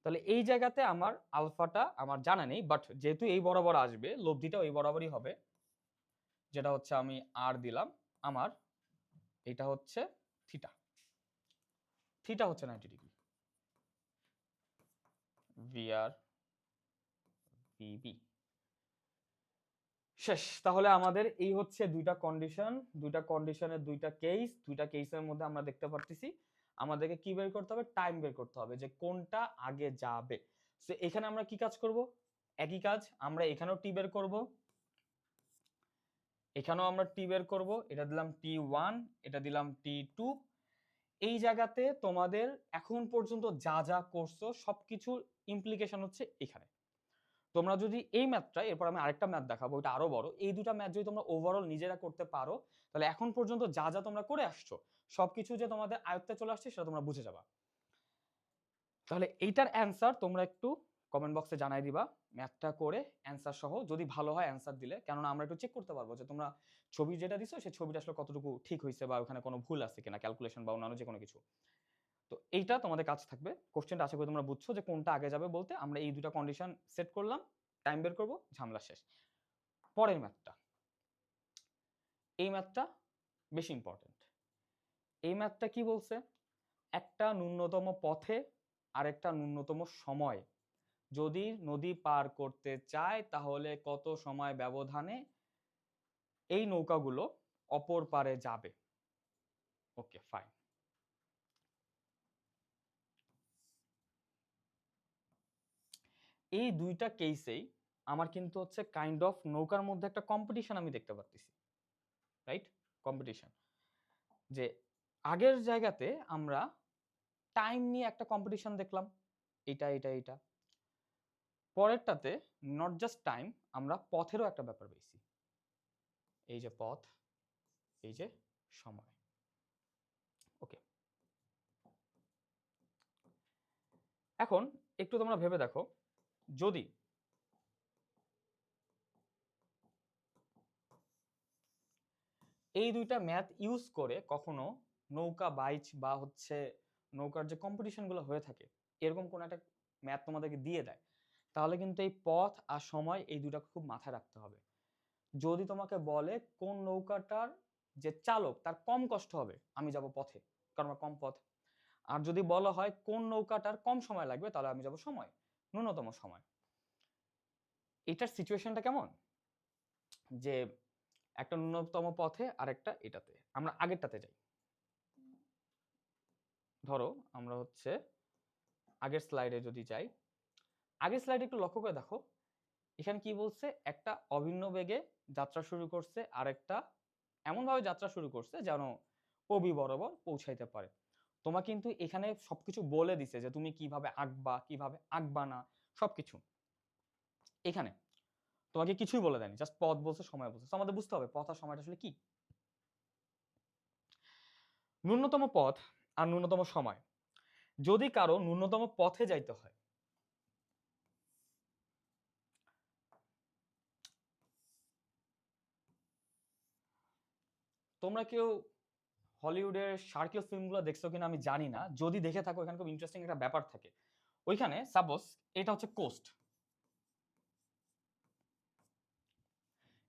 তাহলে এই জায়গাতে আমার আলফাটা আমার জানা নেই, বাট যেহেতু এই বরাবর আসবে, লব্ধিটাও এই বরাবরই হবে, যেটা হচ্ছে আমি আর দিলাম। আমার এটা হচ্ছে থিটা, থিটা হচ্ছে 90 ডিগ্রি। ভিআর ভিবি শেষ। তাহলে আমাদের এই হচ্ছে দুইটা কন্ডিশন, দুইটা কন্ডিশনের দুইটা কেস, দুইটা কেসের মধ্যে আমরা দেখতে পারতেছি আমাদেরকে কি বের করতে হবে? টাইম বের করতে হবে যে কোনটা আগে যাবে। সো এখানে আমরা কি কাজ করব? একই কাজ, আমরা এখানেও টি বের করব, এখানেও আমরা টি বের করব। এটা দিলাম t1, এটা দিলাম t2। এই জায়গাতে তোমাদের এখন পর্যন্ত যা যা করছো সবকিছুর ইমপ্লিকেশন হচ্ছে এখানে। তোমরা যদি এই ম্যাথটা, এরপর আমি আরেকটা ম্যাথ দেখাবো, এটা আরো বড়, এই দুটা ম্যাথ যদি তোমরা ওভারঅল নিজেরা করতে পারো, তাহলে এখন পর্যন্ত যা যা তোমরা করে আসছো সবকিছু যে তোমাদের আয়ত্তে চলে আসছে সেটা তোমরা বুঝে যাবা। তাহলে এইটার অ্যান্সার তোমরা একটু কমেন্ট বক্সে জানাই দিবা, ম্যাথটা করে অ্যান্সার সহ, যদি ভালো হয় অ্যান্সার দিলে, কেননা আমরা একটু চেক করতে পারবো যে তোমরা ছবি যেটা দিছো সেই ছবিটা আসলে কতটুকু ঠিক হয়েছে, বা ওখানে কোনো ভুল আছে কিনা, ক্যালকুলেশন বা অন্যান্য যে কোনো কিছু। তো এইটা তোমাদের কাজ থাকবে। কোশ্চেনটা আশা করি তোমরা বুঝছো যে কোনটা আগে যাবে বলতে। আমরা এই দুটো কন্ডিশন সেট করলাম, টাইম বের করব, ঝামেলা শেষ। পরের ম্যাথটা, এই ম্যাথটা বেশি ইম্পর্টেন্ট। এই ম্যাথটা কি বলছে? একটা ন্যূনতম পথে আর একটা ন্যূনতম সময় যদি নদী পার করতে চায়, তাহলে কত সময় ব্যবধানে এই নৌকাগুলো অপর পারে যাবে। Okay fine. এই দুইটা কেসেই আমার কিন্তু হচ্ছে কাইন্ড অফ নৌকার মধ্যে একটা কম্পিটিশন আমি দেখতে পাচ্ছি, রাইট? কম্পিটিশন, যে আগের জায়গাতে আমরা টাইম নিয়ে একটা কম্পিটিশন দেখলাম, এটা এটা এটা। পরেরটাতে নট জাস্ট টাইম, আমরা পথেরও একটা ব্যাপার পেয়েছি, এই যে পথ, এই যে সময়। ওকে, এখন একটু তোমরা ভেবে দেখো, যদি এই দুইটা ম্যাথ ইউজ করে কখনো নৌকা বাইচ বা হচ্ছে নৌকার যে কম্পিটিশনগুলো হয়ে থাকে, এরকম কোন একটা ম্যাথ তোমাদেরকে দিয়ে দেয়, তাহলে কিন্তু এই পথ আর সময় এই দুটা খুব মাথায় রাখতে হবে। যদি তোমাকে বলে কোন নৌকাটার যে চালক তার কম কষ্ট হবে, আমি যাব পথে, কারণ আমার কম পথ। আর যদি বলা হয় কোন নৌকাটার কম সময় লাগবে, তাহলে আমি যাব সময়, ন্যূনতম সময়। এটার সিচুয়েশনটা কেমন, যে একটা ন্যূনতম পথে আর একটা এটাতে। আমরা আগেরটাতে যাই, ধরো আমরা হচ্ছে আগের স্লাইডে যদি যাই, আগের স্লাইডে একটু লক্ষ্য করে দেখো, এখানে কি বলছে, একটা অভিন্ন বেগে যাত্রা শুরু করছে, আর একটা এমন ভাবে যাত্রা শুরু করছে যেন অবি বরাবর পৌঁছাইতে পারে। তোমার কিন্তু এখানে সবকিছু বলে দিছে যে তুমি কিভাবে আঁকবা, কিভাবে আঁকবা না, সবকিছু এখানে তোমাকে কিছুই বলে দেয়নি, জাস্ট পথ বলছে, সময় বলছে। তো আমাদের বুঝতে হবে পথ আর সময়টা আসলে কি। ন্যূনতম পথ আর ন্যূনতম সময়, যদি কারো ন্যূনতম পথে যাইতে হয়, তোমরা কেউ হলিউডের সার্কেল ফিল্মগুলো দেখছো কিনা আমি জানি না, যদি দেখে থাকো এখানে খুব ইন্টারেস্টিং একটা ব্যাপার থাকে। ওইখানে সাপোজ এটা হচ্ছে কোস্ট,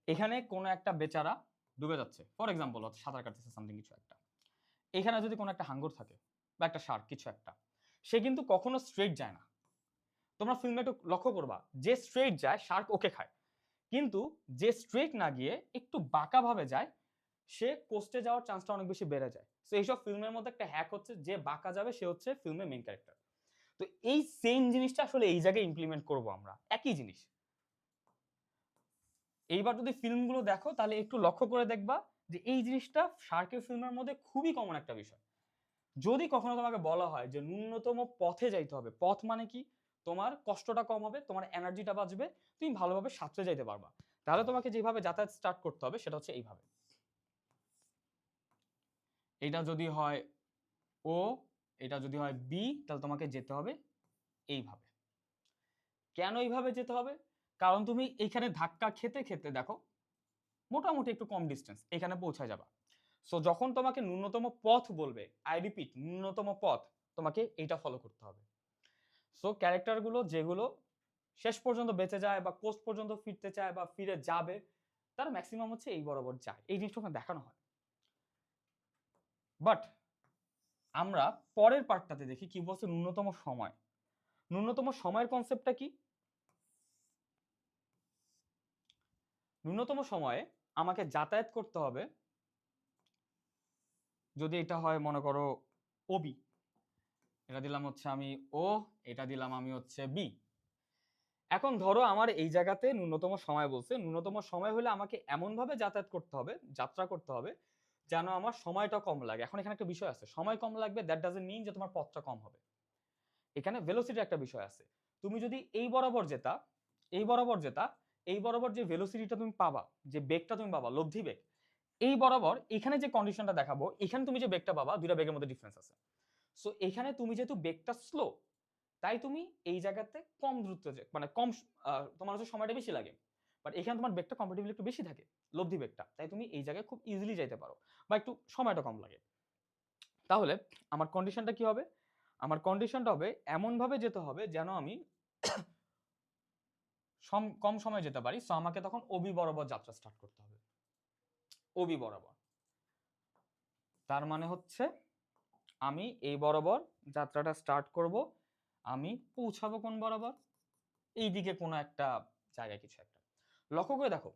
এখানে কোনো একটা বেচারা ডুবে যাচ্ছে, ফর এক্সাম্পল হচ্ছে সাঁতার কাটতেছে সামথিং কিছু একটা, এখানে যদি কোনো একটা হাঙ্গর থাকে বা একটা শার্ক কিছু একটা, সে কিন্তু কখনো স্ট্রেট যায় না। তোমরা ফিল্মে একটু লক্ষ্য করবা, যে স্ট্রেট যায় শার্ক ওকে খায়, কিন্তু যে স্ট্রেট না গিয়ে একটু বাঁকা ভাবে যায়, সে কোস্টে যাওয়ার চান্সটা অনেক বেশি বেড়ে যায়। তো এইসব ফিল্মের মধ্যে একটা হ্যাক হচ্ছে, যে বাঁকা যাবে সে হচ্ছে ফিল্মের মেইন ক্যারেক্টার। তো এই সেম জিনিসটা আসলে এই জায়গায় ইমপ্লিমেন্ট করব আমরা, একই জিনিস। এইবার যদি ফিল্মগুলো দেখো তাহলে একটু লক্ষ্য করে দেখবা যে এই জিনিসটা শার্কের ফিল্মের মধ্যে খুবই কমন একটা বিষয়। যদি কখনো তোমাকে বলা হয় যে ন্যূনতম পথে যাইতে হবে, পথ মানে কি, তোমার কষ্টটা কম হবে, তোমার এনার্জিটা বাঁচবে, তুমি ভালোভাবে সাঁতরে যাইতে পারবা, তাহলে তোমাকে যেভাবে যাতায়াত স্টার্ট করতে হবে সেটা হচ্ছে এইভাবে। এটা যদি হয় ও, এটা যদি হয় বি, তাহলে তোমাকে যেতে হবে এইভাবে। কেন এইভাবে যেতে হবে, কারণ তুমি এইখানে ধাক্কা খেতে খেতে দেখো মোটামুটি একটু কম ডিস্টেন্স এখানে পৌঁছে যাবা। সো যখন তোমাকে ন্যূনতম পথ বলবে, আই রিপিট ন্যূনতম পথ, তোমাকে এইটা ফলো করতে হবে। সো ক্যারেক্টারগুলো যেগুলো শেষ পর্যন্ত বেঁচে যায় বা কোস্ট পর্যন্ত ফিরতে চায় বা ফিরে যাবে, তার ম্যাক্সিমাম হচ্ছে এই বরাবর যায়, এই জিনিসটা ওখানে দেখানো হয়। বাট আমরা পরের পার্টটাতে দেখি কি বলছে ন্যূনতম সময়। ন্যূনতম সময়ের কনসেপ্টটা কি, ন্যূনতম সময়ে আমাকে যাতায়াত করতে হবে, যদি এটা হয় মনে করো ওবি, এটা দিলাম হচ্ছে আমি ও, এটা দিলাম আমি হচ্ছে বি। এখন ধরো আমার এই জায়গাতে ন্যূনতম সময় বলছে, ন্যূনতম সময় হলে আমাকে এমন ভাবে যাতায়াত করতে হবে, যাত্রা করতে হবে যেন আমার সময়টা কম লাগে। এখন এখানে একটা বিষয় আছে, সময় কম লাগবে দ্যাট ডাজন্ট মিন যে তোমার পথটা কম হবে। এখানে ভেলোসিটির একটা বিষয় আছে। তুমি যদি এই বরাবর যেতা, এই বরাবর যেতা, এই বরাবর যে ভেলোসিটিটা তুমি পাবা, যে বেগটা তুমি পাবা, লব্ধি বেগ, এই বরাবর এখানে যে কন্ডিশনটা দেখাবো, এখানে তুমি যে বেগটা পাবা, দুইটা বেগের মধ্যে ডিফারেন্স আছে। সো এখানে তুমি যেহেতু বেগটা স্লো, তাই তুমি এই জায়গাতে কম দ্রুত মানে কম তোমার হচ্ছে সময়টা বেশি লাগে, বাট এখানে তোমার বেগটা কম্পারেটিভলি একটু বেশি থাকে, লব্ধি বেগটা, তাই তুমি এই জায়গায় খুব ইজিলি যাইতে পারো বা একটু সময়টা কম লাগে। তাহলে আমার কন্ডিশনটা কি হবে, আমার কন্ডিশনটা হবে এমন ভাবে যেতে হবে যেন আমি কম সময় যেতে পারি। সো আমাকে তখন ওবি বরাবর যাত্রা স্টার্ট করতে হবে, ওবি বরাবর। তার মানে হচ্ছে আমি এই বরাবর যাত্রাটা স্টার্ট করব, আমি পৌঁছাবো কোন বরাবর, এই দিকে কোনো একটা জায়গায় কিছু একটা। লক্ষ্য করে দেখো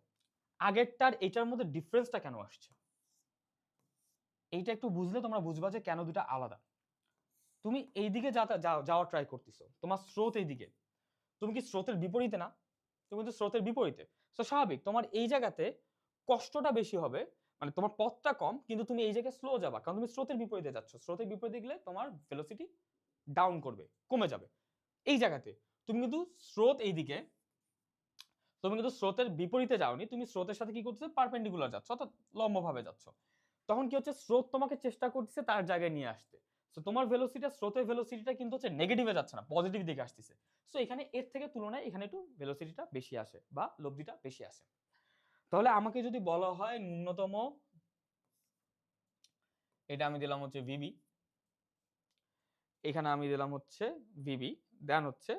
আগেরটার এটার মধ্যে ডিফারেন্সটা কেন আসছে, এইটা একটু বুঝলে তোমরা বুঝবা যে কেন দুটা আলাদা। তুমি এইদিকে যাওয়ার ট্রাই করতেছো, তোমার স্রোত এইদিকে, তুমি কি স্রোতের বিপরীতে না? তুমি তো স্রোতের বিপরীতে। তো স্বাভাবিক তোমার এই জায়গাতে কষ্টটা বেশি হবে, মানে তোমার পথটা কম, কিন্তু তুমি এই জায়গায় স্লো যাবা, কারণ তুমি স্রোতের বিপরীতে যাচ্ছ। স্রোতের বিপরীতে গেলে তোমার ভেলোসিটি ডাউন করবে, কমে যাবে। এই জায়গাতে তুমি কিন্তু স্রোত এইদিকে, তুমি কিন্তু স্রোতের বিপরীতে যাওনি, তুমি স্রোতের সাথে কি করতেছো, পারপেন্ডিকুলার যাচ্ছ, অর্থাৎ লম্বভাবে যাচ্ছ। তখন কি হচ্ছে, স্রোত তোমাকে চেষ্টা করতেছে তার জায়গায় নিয়ে আসতে। সো তোমার ভেলোসিটি, স্রোতের ভেলোসিটিটা কিন্তু হচ্ছে নেগেটিভে যাচ্ছে না, পজিটিভ দিকে আসতেছে। সো এখানে এর থেকে তুলনায় এখানে একটু ভেলোসিটিটা বেশি আসে বা লব্ধিটা বেশি আসে। তাহলে আমাকে যদি বলা হয় ন্যূনতম, এটা আমি দিলাম হচ্ছে ভিবি, এখানে আমি দিলাম হচ্ছে ভিবি, দেন হচ্ছে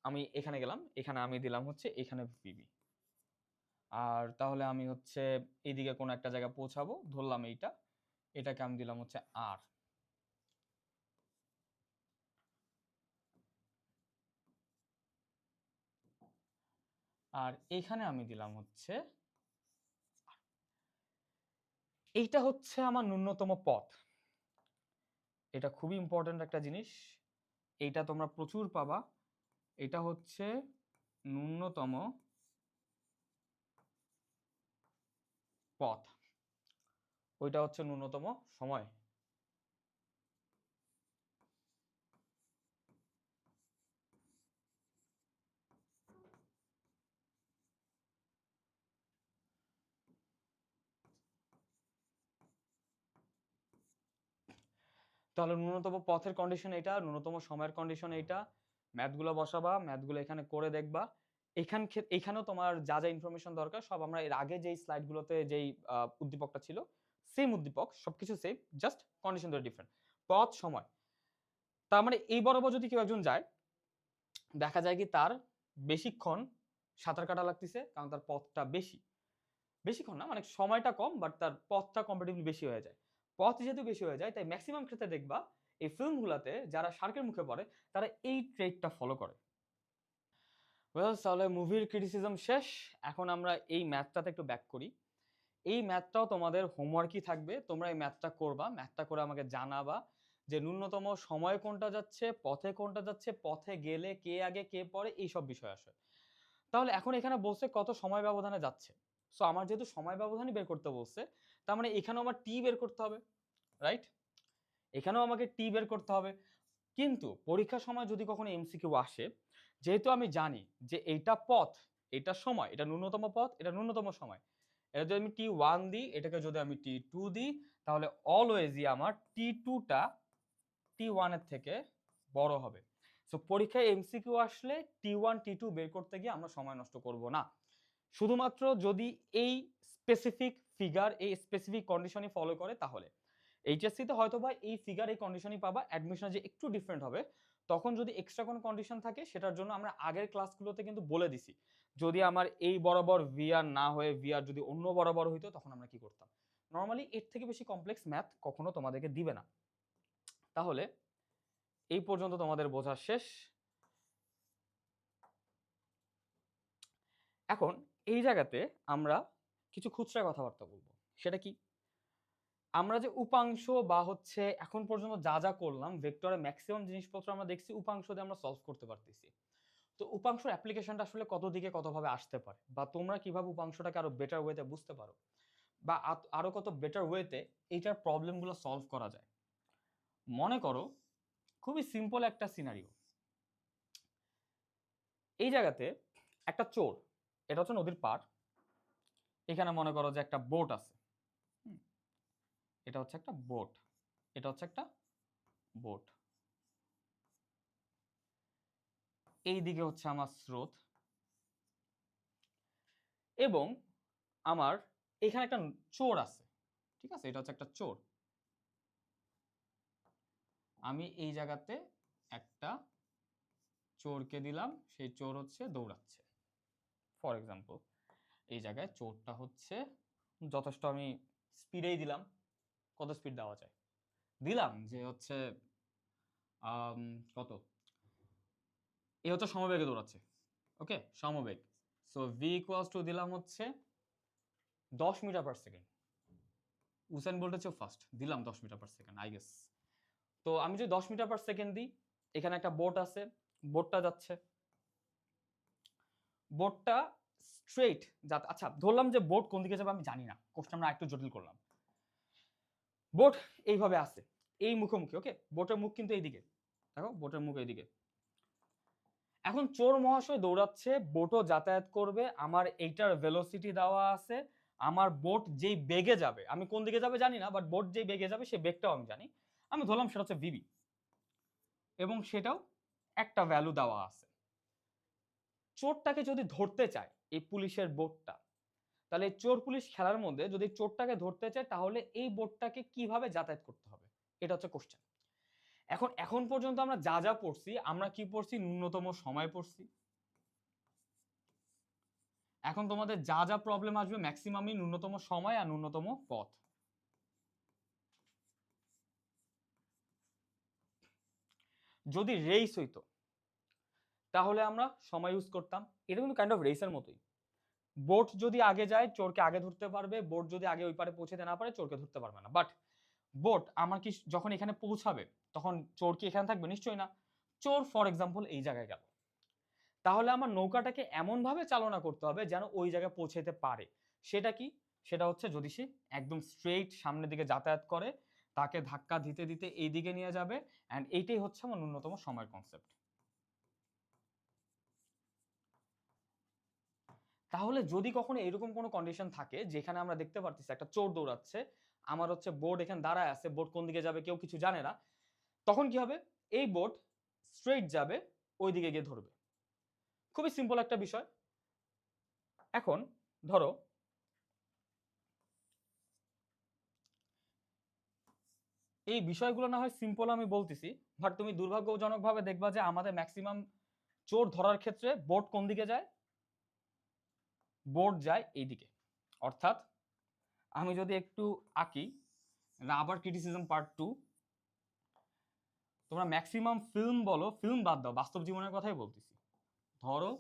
আমি এখানে গেলাম, এখানে আমি দিলাম হচ্ছে এখানে ভিবি। আর তাহলে আমি হচ্ছে এইদিকে কোনো একটা জায়গায় পৌঁছাবো, ধরলাম এইটা, এটাকে আমি দিলাম হচ্ছে আর। আর এইখানে আমি দিলাম হচ্ছে, এইটা হচ্ছে আমার ন্যূনতম পথ। এটা খুবই ইম্পর্টেন্ট একটা জিনিস, এইটা তোমরা প্রচুর পাবা। এটা হচ্ছে ন্যূনতম পথ, ওইটা হচ্ছে ন্যূনতম সময়। তাহলে ন্যূনতম পথের কন্ডিশন এটা, ন্যূনতম সময়ের কন্ডিশন এইটা। ম্যাথগুলো বসাবা, ম্যাথগুলো এখানে করে দেখবা। এখানেও তোমার যা যা ইনফরমেশন দরকার সব আমরা এর আগে যেই স্লাইডগুলোতে যেই উদ্দীপকটা ছিল, সেম উদ্দীপক, সবকিছু সেম, জাস্ট কন্ডিশন ধরে ডিফারেন্ট। পথ, সময়। তার মানে এই বরাবর যদি কেউ একজন যায়, দেখা যায় কি তার বেশিক্ষণ সাঁতার কাটা লাগতেছে, কারণ তার পথটা বেশি। বেশিক্ষণ না, মানে সময়টা কম, বাট তার পথটা কম্পারেটিভলি বেশি হয়ে যায়। পথ যেহেতু বেশি হয়ে যায়, তাই ম্যাক্সিমাম ক্ষেত্রে দেখবা এই ফিল্মগুলোতে যারা শার্কের মুখে পড়ে তারা এই ট্রেডটা ফলো করে। ওয়েল, তাহলে মুভির ক্রিটিসিজম শেষ। এখন আমরা এই ম্যাথটাতে একটু ব্যাক করি। এই ম্যাথটাও তোমাদের হোমওয়ার্কই থাকবে, তোমরা এই ম্যাথটা করবা, ম্যাথটা করে আমাকে জানাবা যে ন্যূনতম সময় কোনটা যাচ্ছে, পথে কোনটা যাচ্ছে, পথে গেলে কে আগে কে পরে, এইসব বিষয় আসে। তাহলে এখন এখানে বলছে কত সময় ব্যবধানে যাচ্ছে। সো আমার যেহেতু সময় ব্যবধানই বের করতে বলছে, তার মানে এখানেও আমার টি বের করতে হবে, রাইট? এখানেও আমাকে টি বের করতে হবে। কিন্তু পরীক্ষার সময় যদি কখনো এমসিকিউ আসে, যেহেতু আমি জানি যে এইটা পথ, এটা সময়, এটা ন্যূনতম পথ, এটা ন্যূনতম সময়, এটা যদি আমি T1 দিই, এটাকে যদি আমি T2 দিই, তাহলে অলওয়েজই আমার T2টা T1 এর থেকে বড় হবে। সো পরীক্ষায় এমসিকিউ আসলে T1 T2 বের করতে গিয়ে আমরা সময় নষ্ট করব না। শুধুমাত্র যদি এই স্পেসিফিক ফিগার, এই স্পেসিফিক কন্ডিশনই ফলো করে, তাহলে এইচএসসি তে হয়তো বা এই ফিগার, এই কন্ডিশনই পাবা, অ্যাডমিশনে যে একটু ডিফারেন্ট হবে। তখন যদি এক্সট্রা কোনো কন্ডিশন থাকে, সেটার জন্য আমরা আগের ক্লাসগুলোতে কিন্তু বলে দিছি, যদি আমার এই বরাবর ভিআর না হয়ে ভিআর যদি অন্য বরাবর হইতো, তখন আমরা কি করতাম। নর্মালি এর থেকে বেশি কমপ্লেক্স ম্যাথ কখনো তোমাদেরকে দিবে না। তাহলে এই পর্যন্ত তোমাদের বোঝা শেষ। এখন এই জায়গাতে আমরা কিছু খুচরা কথাবার্তা বলবো। সেটা কি, আমরা যে উপাংশ বা হচ্ছে এখন পর্যন্ত যা যা করলাম, ভেক্টরে ম্যাক্সিমাম জিনিসপত্র আমরা দেখছি উপাংশ দিয়ে আমরা সলভ করতে পারতেছি। তো উপাংশের অ্যাপ্লিকেশনটা আসলে কত দিকে কতভাবে আসতে পারে, বা তোমরা কিভাবে উপাংশটাকে আরো বেটার ওয়েতে বুঝতে পারো, বা আরো কত বেটার ওয়েতে এইটার প্রবলেমগুলো সলভ করা যায়। মনে করো খুবই সিম্পল একটা সিনারিও। এই জায়গাতে একটা চোর, এটা হচ্ছে নদীর পাড়, এখানে মনে করো যে একটা বোট আছে। এটা হচ্ছে একটা বোট, এটা হচ্ছে একটা বোট, এই দিকে হচ্ছে আমার স্রোত, এবং আমার এখানে একটা চোর আছে। ঠিক আছে, এটা হচ্ছে একটা চোর। আমি এই জায়গাতে একটা চোরকে দিলাম, সেই চোর হচ্ছে দৌড়াচ্ছে। ফর এক্সাম্পল এই জায়গায় চোরটা হচ্ছে যথেষ্ট, আমি স্পিডেই দিলাম। কত স্পিড দেওয়া যায়, দিলাম যে হচ্ছে কত, এ হচ্ছে সমবেগে দৌড়াচ্ছে। ওকে, সমবেগ। সো ভি ইকুয়ালস টু দিলাম হচ্ছে 10 মিটার পার সেকেন্ড। উসেন বোল্টের চেয়েও ফাস্ট দিলাম 10 meter per second I guess. তো আমি যদি 10 মিটার পার সেকেন্ড দিই, এখানে একটা বোট আছে, বোটটা যাচ্ছে, বোটটা স্ট্রেট যাচ্ছে। আচ্ছা ধরলাম যে বোট কোন দিকে যাবে আমি জানি না, কোশ্চেন আমরা একটু জটিল করলাম। বোট এইভাবে আছে, এই মুখোমুখি, ওকে, বোটের মুখ কিন্তু এইদিকে, দেখো বোটের মুখ এইদিকে। এখন চোর মহাশয় দৌড়াচ্ছে, বোটও যাতায়াত করবে, আমার এইটার ভেলোসিটি দেওয়া আছে, আমার বোট যেই বেগে যাবে, আমি কোন দিকে যাবে জানি না, বাট বোট যেই বেগে যাবে সেই বেগটাও আমি জানি, আমি ধরলাম সেটা হচ্ছে ভিবি, এবং সেটাও একটা ভ্যালু দেওয়া আছে। চোরটাকে যদি ধরতে চায় এই পুলিশের বোটটা, তাহলে চোর পুলিশ খেলার মধ্যে যদি চোরটাকে ধরতে চায় তাহলে এই বোটটাকে কিভাবে যাতায়াত করতে হবে, এটা হচ্ছে কোশ্চেন। এখন পর্যন্ত আমরা যা যা পড়ছি, আমরা কি পড়ছি, ন্যূনতম সময় পড়ছি। এখন তোমাদের যা যা প্রবলেম আসবে ম্যাক্সিমামই ন্যূনতম সময় আর ন্যূনতম পথ। যদি রেস হইতো তাহলে আমরা সময় ইউজ করতাম, এটা কিন্তু কাইন্ড অফ রেসের মতোই। বোট যদি আগে যায় চোরকে আগে ধরতে পারবে, বোট যদি আগে ওই পারে পৌঁছাতে না পারে চোরকে ধরতে পারবে না। বাট বোট আমার কি যখন এখানে পৌঁছাবে তখন চোর কি এখানে থাকবে? নিশ্চয়ই না। চোর ফর এক্সাম্পল এই জায়গায় গেল, তাহলে আমার নৌকাটাকে এমন ভাবে চালনা করতে হবে যেন ওই জায়গায় পৌঁছাতে পারে। সেটা কি? সেটা হচ্ছে যদি সে একদম স্ট্রেইট সামনের দিকে যাতায়াত করে, তাকে ধাক্কা দিতে দিতে এই দিকে নিয়ে যাবে, অ্যান্ড এইটাই হচ্ছে আমার ন্যূনতম সময়ের কনসেপ্ট। তাহলে যদি কখনো এরকম কোনো কন্ডিশন থাকে যেখানে আমরা দেখতে পারতেছি একটা চোর দৌড়াচ্ছে, আমার হচ্ছে বোট এখানে দাঁড়ায় আছে, বোট কোন দিকে যাবে কেউ কিছু জানে না, তখন কি হবে? এই বোট স্ট্রেইট যাবে, ওই দিকে গিয়ে ধরবে। খুবই সিম্পল একটা বিষয়। এখন ধরো এই বিষয়গুলো না হয় সিম্পল আমি বলতেছি, বাট তুমি দুর্ভাগ্যজনকভাবে দেখবা যে আমাদের ম্যাক্সিমাম চোর ধরার ক্ষেত্রে বোট কোন দিকে যায়? বোট যায় এই দিকে। অর্থাৎ আমি যদি একটু আঁকি, রাবার ক্রিটিসিজম পার্ট 2, তোমরা ম্যাক্সিমাম ফিল্ম বলো, ফিল্ম বাদ দাও, বাস্তব জীবনের কথাই বলতেছি। ধরো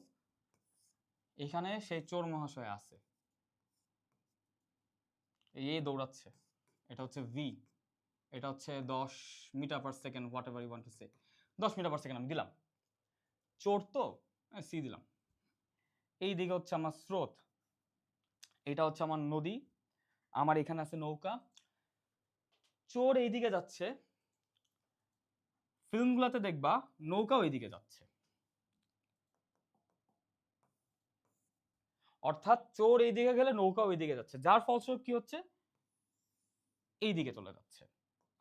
এখানে সেই চোর মহাশয় আছে, এই দৌড়াচ্ছে, এটা হচ্ছে ভি, এটা হচ্ছে 10 meter per second, whatever you want to say, 10 meter per second আমি দিলাম। চোর তো সি দিলাম। এই দিকে হচ্ছে আমার স্রোত, এটা হচ্ছে আমার নদী, আমার এখানে আছে নৌকা। চোর এইদিকে যাচ্ছে, ফিল্মগুলোতে দেখবা নৌকাও এইদিকে যাচ্ছে। অর্থাৎ চোর এইদিকে গেলে নৌকাও এইদিকে যাচ্ছে, যার ফলস্বরূপ কি হচ্ছে? এইদিকে চলে যাচ্ছে।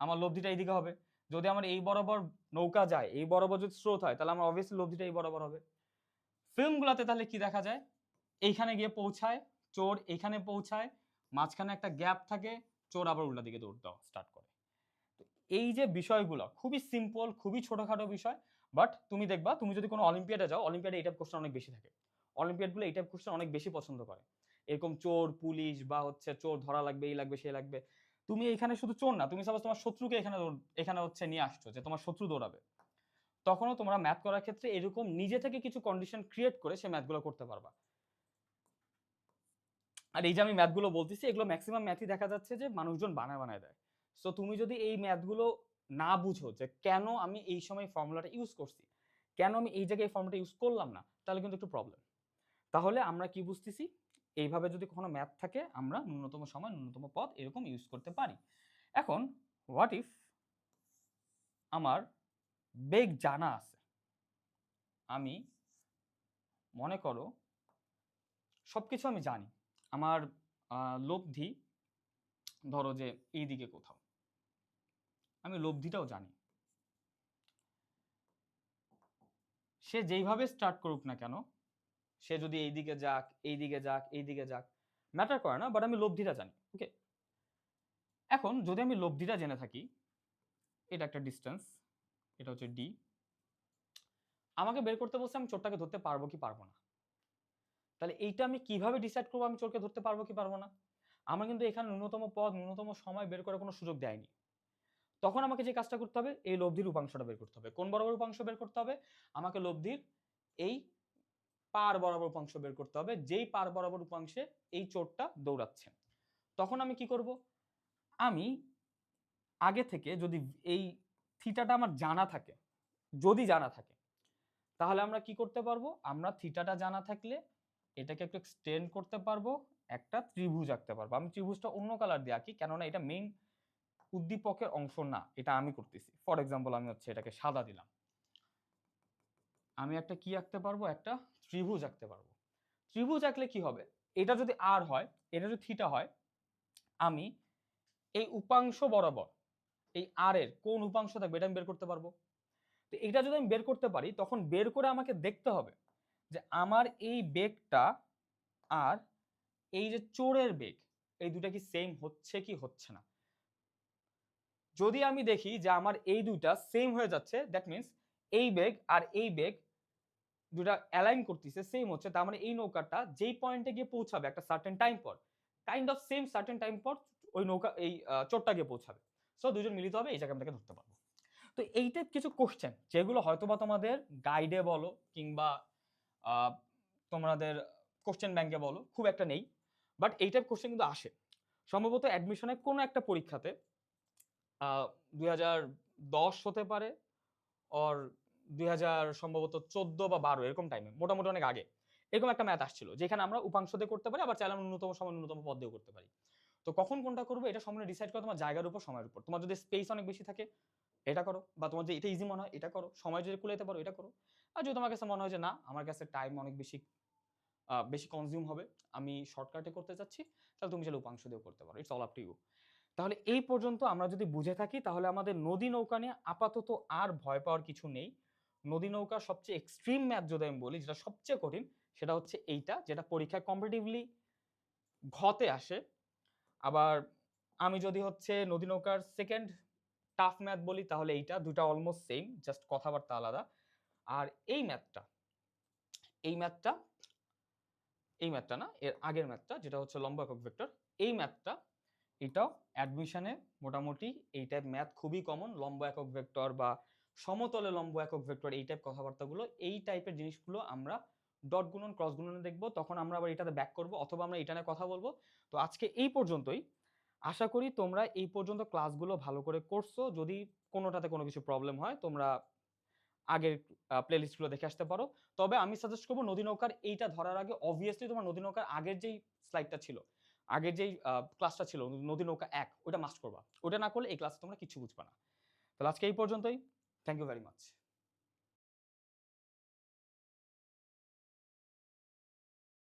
আমার লব্ধিটা এইদিকে হবে। যদি আমার এই বরাবর নৌকা যায়, এই বরাবর যদি স্রোত হয়, তাহলে আমার অবভিয়াসলি লব্ধিটা এই বরাবর হবে। ফিল্মগুলোতে তাহলে কি দেখা যায়? এইখানে গিয়ে পৌঁছায় চোর, এইখানে পৌঁছায়, মাঝখানে একটা গ্যাপ থাকে, চোর আবার উল্টা দিকে দৌড় দেওয়া স্টার্ট করে। এই যে বিষয়গুলো খুবই সিম্পল, খুবই ছোটখাটো বিষয়, বাট তুমি দেখবা তুমি যদি কোনো অলিম্পিয়াডে যাও, অলিম্পিয়াডে এই টাইপ কোশ্চেন অনেক বেশি থাকে, অলিম্পিয়াডগুলো এই টাইপ কোশ্চেন অনেক বেশি পছন্দ করে। এরকম চোর পুলিশ বা হচ্ছে চোর ধরা লাগবে, এই লাগবে সেই লাগবে। তুমি এখানে শুধু চোর না, তুমি সাপোজ তোমার শত্রুকে এখানে এখানে হচ্ছে নিয়ে আসছো যে তোমার শত্রু দৌড়াবে, তখনও তোমরা ম্যাথ করার ক্ষেত্রে এরকম নিজে থেকে কিছু কন্ডিশন ক্রিয়েট করে সে ম্যাথগুলো করতে পারবা। আর এই যে আমি ম্যাথগুলো বলতেছি, এগুলো ম্যাক্সিমাম ম্যাথই দেখা যাচ্ছে যে মানুষজন বানায় বানায় দেয়। সো তুমি যদি এই ম্যাথগুলো না বুঝো যে কেন আমি এই সময় ফর্মুলাটা ইউজ করছি, কেন আমি এই জায়গায় ফর্মুলাটা ইউজ করলাম না, তাহলে কিন্তু একটু প্রবলেম। তাহলে আমরা কি বুঝতেছি? এইভাবে যদি কখনো ম্যাথ থাকে আমরা ন্যূনতম সময় ন্যূনতম পথ এরকম ইউজ করতে পারি। এখন হোয়াট ইফ আমার বেগ জানা আছে, আমি মনে করো সবকিছু আমি জানি, আমার লব্ধি ধরো যে এই দিকে কোথাও, আমি লব্ধিটাও জানি, সে যেইভাবে স্টার্ট করুক না কেন, সে যদি এইদিকে যাক এইদিকে যাক এইদিকে যাক ম্যাটার করে না, বাট আমি লব্ধিটা জানি। ওকে, এখন যদি আমি লব্ধিটা জেনে থাকি, এটা একটা ডিস্টেন্স, এটা হচ্ছে ডি, আমাকে বের করতে বলছে আমি চোরটাকে ধরতে পারবো কি পারবো না, তাহলে এইটা আমি কিভাবে ডিসাইড করবো আমি চোরকে ধরতে পারবো কি পারবো না? আমার কিন্তু এখানে ন্যূনতম পথ ন্যূনতম সময় বের করার কোনো সুযোগ দেয়নি। তখন আমাকে যে কাজটা করতে হবে, এই লব্ধির উপাংশটা বের করতে হবে। কোন বরাবর উপাংশ বের করতে হবে? আমাকে লব্ধির এই পার বরাবর উপাংশ বের করতে হবে, যেই পার বরাবর উপাংশে এই চোরটা দৌড়াচ্ছে। তখন আমি কি করব? আমি আগে থেকে যদি এই থিটাটা আমার জানা থাকে, যদি জানা থাকে, তাহলে আমরা কি করতে পারবো, আমরা থিটাটা জানা থাকলে এটাকে একটু এক্সটেন্ড করতে পারবো, একটা ত্রিভুজ আঁকতে পারবো। আমি ত্রিভুজটা অন্য কালার দিয়ে আঁকি, কেননা এটা মেইন উদ্দীপকের অংশ না, এটা আমি করতেছি। ফর এক্সাম্পল আমি হচ্ছে এটাকে সাদা দিলাম, আমি একটা কি আঁকতে পারবো, একটা ত্রিভুজ আঁকতে পারবো। ত্রিভুজ আঁকলে কি হবে, এটা যদি আর হয়, এটা যদি থিটা হয়, আমি এই উপাংশ বরাবর এই আর এর কোন উপাংশ থাকবে এটা আমি বের করতে পারবো। তো এটা যদি আমি বের করতে পারি, তখন বের করে আমাকে দেখতে হবে যে আমার এই বেগটা আর এই যে চোরের বেগ, এই দুটা কি সেম হচ্ছে কি হচ্ছে না। যদি আমি দেখি যে আমার এই দুইটা সেম হয়ে যাচ্ছে, দ্যাট মিনস এই বেগ আর এই বেগ দুটা অ্যালাইন করতেছে, সেম হচ্ছে, তার মানে এই নৌকাটা যেই পয়েন্টে গিয়ে পৌঁছাবে একটা সার্টেন টাইম পর, kind of same certain time পর ওই নৌকা এই চোরটা গিয়ে পৌঁছাবে। সো দুজন মিলিত হবে, এই জায়গায় আমরা ধরতে পারবো। তো এই টাইপ কিছু কোশ্চেন যেগুলো হয়তোবা তোমাদের গাইডে বলো কিংবা তোমাদের কোশ্চেন ব্যাংকে বলো খুব একটা নেই, বাট এই টাইপ কোশ্চেন কিন্তু আসে সম্ভবত অ্যাডমিশনের কোনো একটা পরীক্ষাতে। 2010 হতে পারে, অর 2000 সম্ভবত 14 বা 12 এরকম টাইমে, মোটামুটি অনেক আগে এরকম একটা ম্যাথ আসছিল, যেখানে আমরা উপাংশ দিয়ে করতে পারি, আবার চাইলে আমরা ন্যূনতম সময় ন্যূনতম পদ দিয়েও করতে পারি। তো কখন কোনটা করবো এটা সম্পূর্ণ ডিসাইড করো তোমার জায়গার উপর, সময়ের উপর। তোমার যদি স্পেস অনেক বেশি থাকে এটা করো, বা তোমার যে এটা ইজি মনে হয় এটা করো, সময় যদি কুলাইতে পারো এটা করো। আর যদি তোমার কাছে মনে হয় যে না, আমার কাছে টাইম অনেক বেশি বেশি কনজিউম হবে, আমি শর্টকাটে করতে চাচ্ছি, তাহলে তুমি চাইলে উপাংশ দিয়েও করতে পারো। It's all up to you. তাহলে এই পর্যন্ত আমরা যদি বুঝে থাকি, তাহলে আমাদের নদী নৌকা নিয়ে আপাতত আর ভয় পাওয়ার কিছু নেই। নদী নৌকার সবচেয়ে এক্সট্রিম ম্যাথ যদি আমি বলি, যেটা সবচেয়ে কঠিন, সেটা হচ্ছে এইটা, যেটা পরীক্ষায় কম্পিটিটিভলি ঘতে আসে। আবার আমি যদি হচ্ছে নদী নৌকার সেকেন্ড টাফ ম্যাথ বলি, তাহলে এইটা, দুটা অলমোস্ট সেম, জাস্ট কথাবার্তা আলাদা। আর এই ম্যাথটা, এই ম্যাথটা এই ম্যাথটা না, এর আগের ম্যাথটা যেটা হচ্ছে লম্ব একক ভেক্টর, এই ম্যাথটা, এটাও অ্যাডমিশনে মোটামুটি এই টাইপ ম্যাথ খুবই কমন। লম্ব একক ভেক্টর বা সমতলে লম্ব একক ভেক্টর, এই টাইপ কথাবার্তাগুলো, এই টাইপের জিনিসগুলো আমরা ডট গুণন ক্রস গুণনে দেখবো, তখন আমরা আবার এটাতে ব্যাক করবো, অথবা আমরা এটা নিয়ে কথা বলবো। তো আজকে এই পর্যন্তই। আশা করি তোমরা এই পর্যন্ত ক্লাসগুলো ভালো করে করছো। যদি কোনোটাতে কোনো কিছু প্রবলেম হয়, তোমরা আগের প্লেলিস্টগুলো দেখে আসতে পারো। তবে আমি সাজেস্ট করবো নদী নৌকার এইটা ধরার আগে অবভিয়াসলি তোমার নদী নৌকার আগের যেই স্লাইডটা ছিল, আগের যেই ক্লাসটা ছিল নদী নৌকা 1, ওটা মাস্ট করবা। ওটা না করলে এই ক্লাসে তোমরা কিছু বুঝবা না। তাহলে আজকে এই পর্যন্তই। Thank you very much.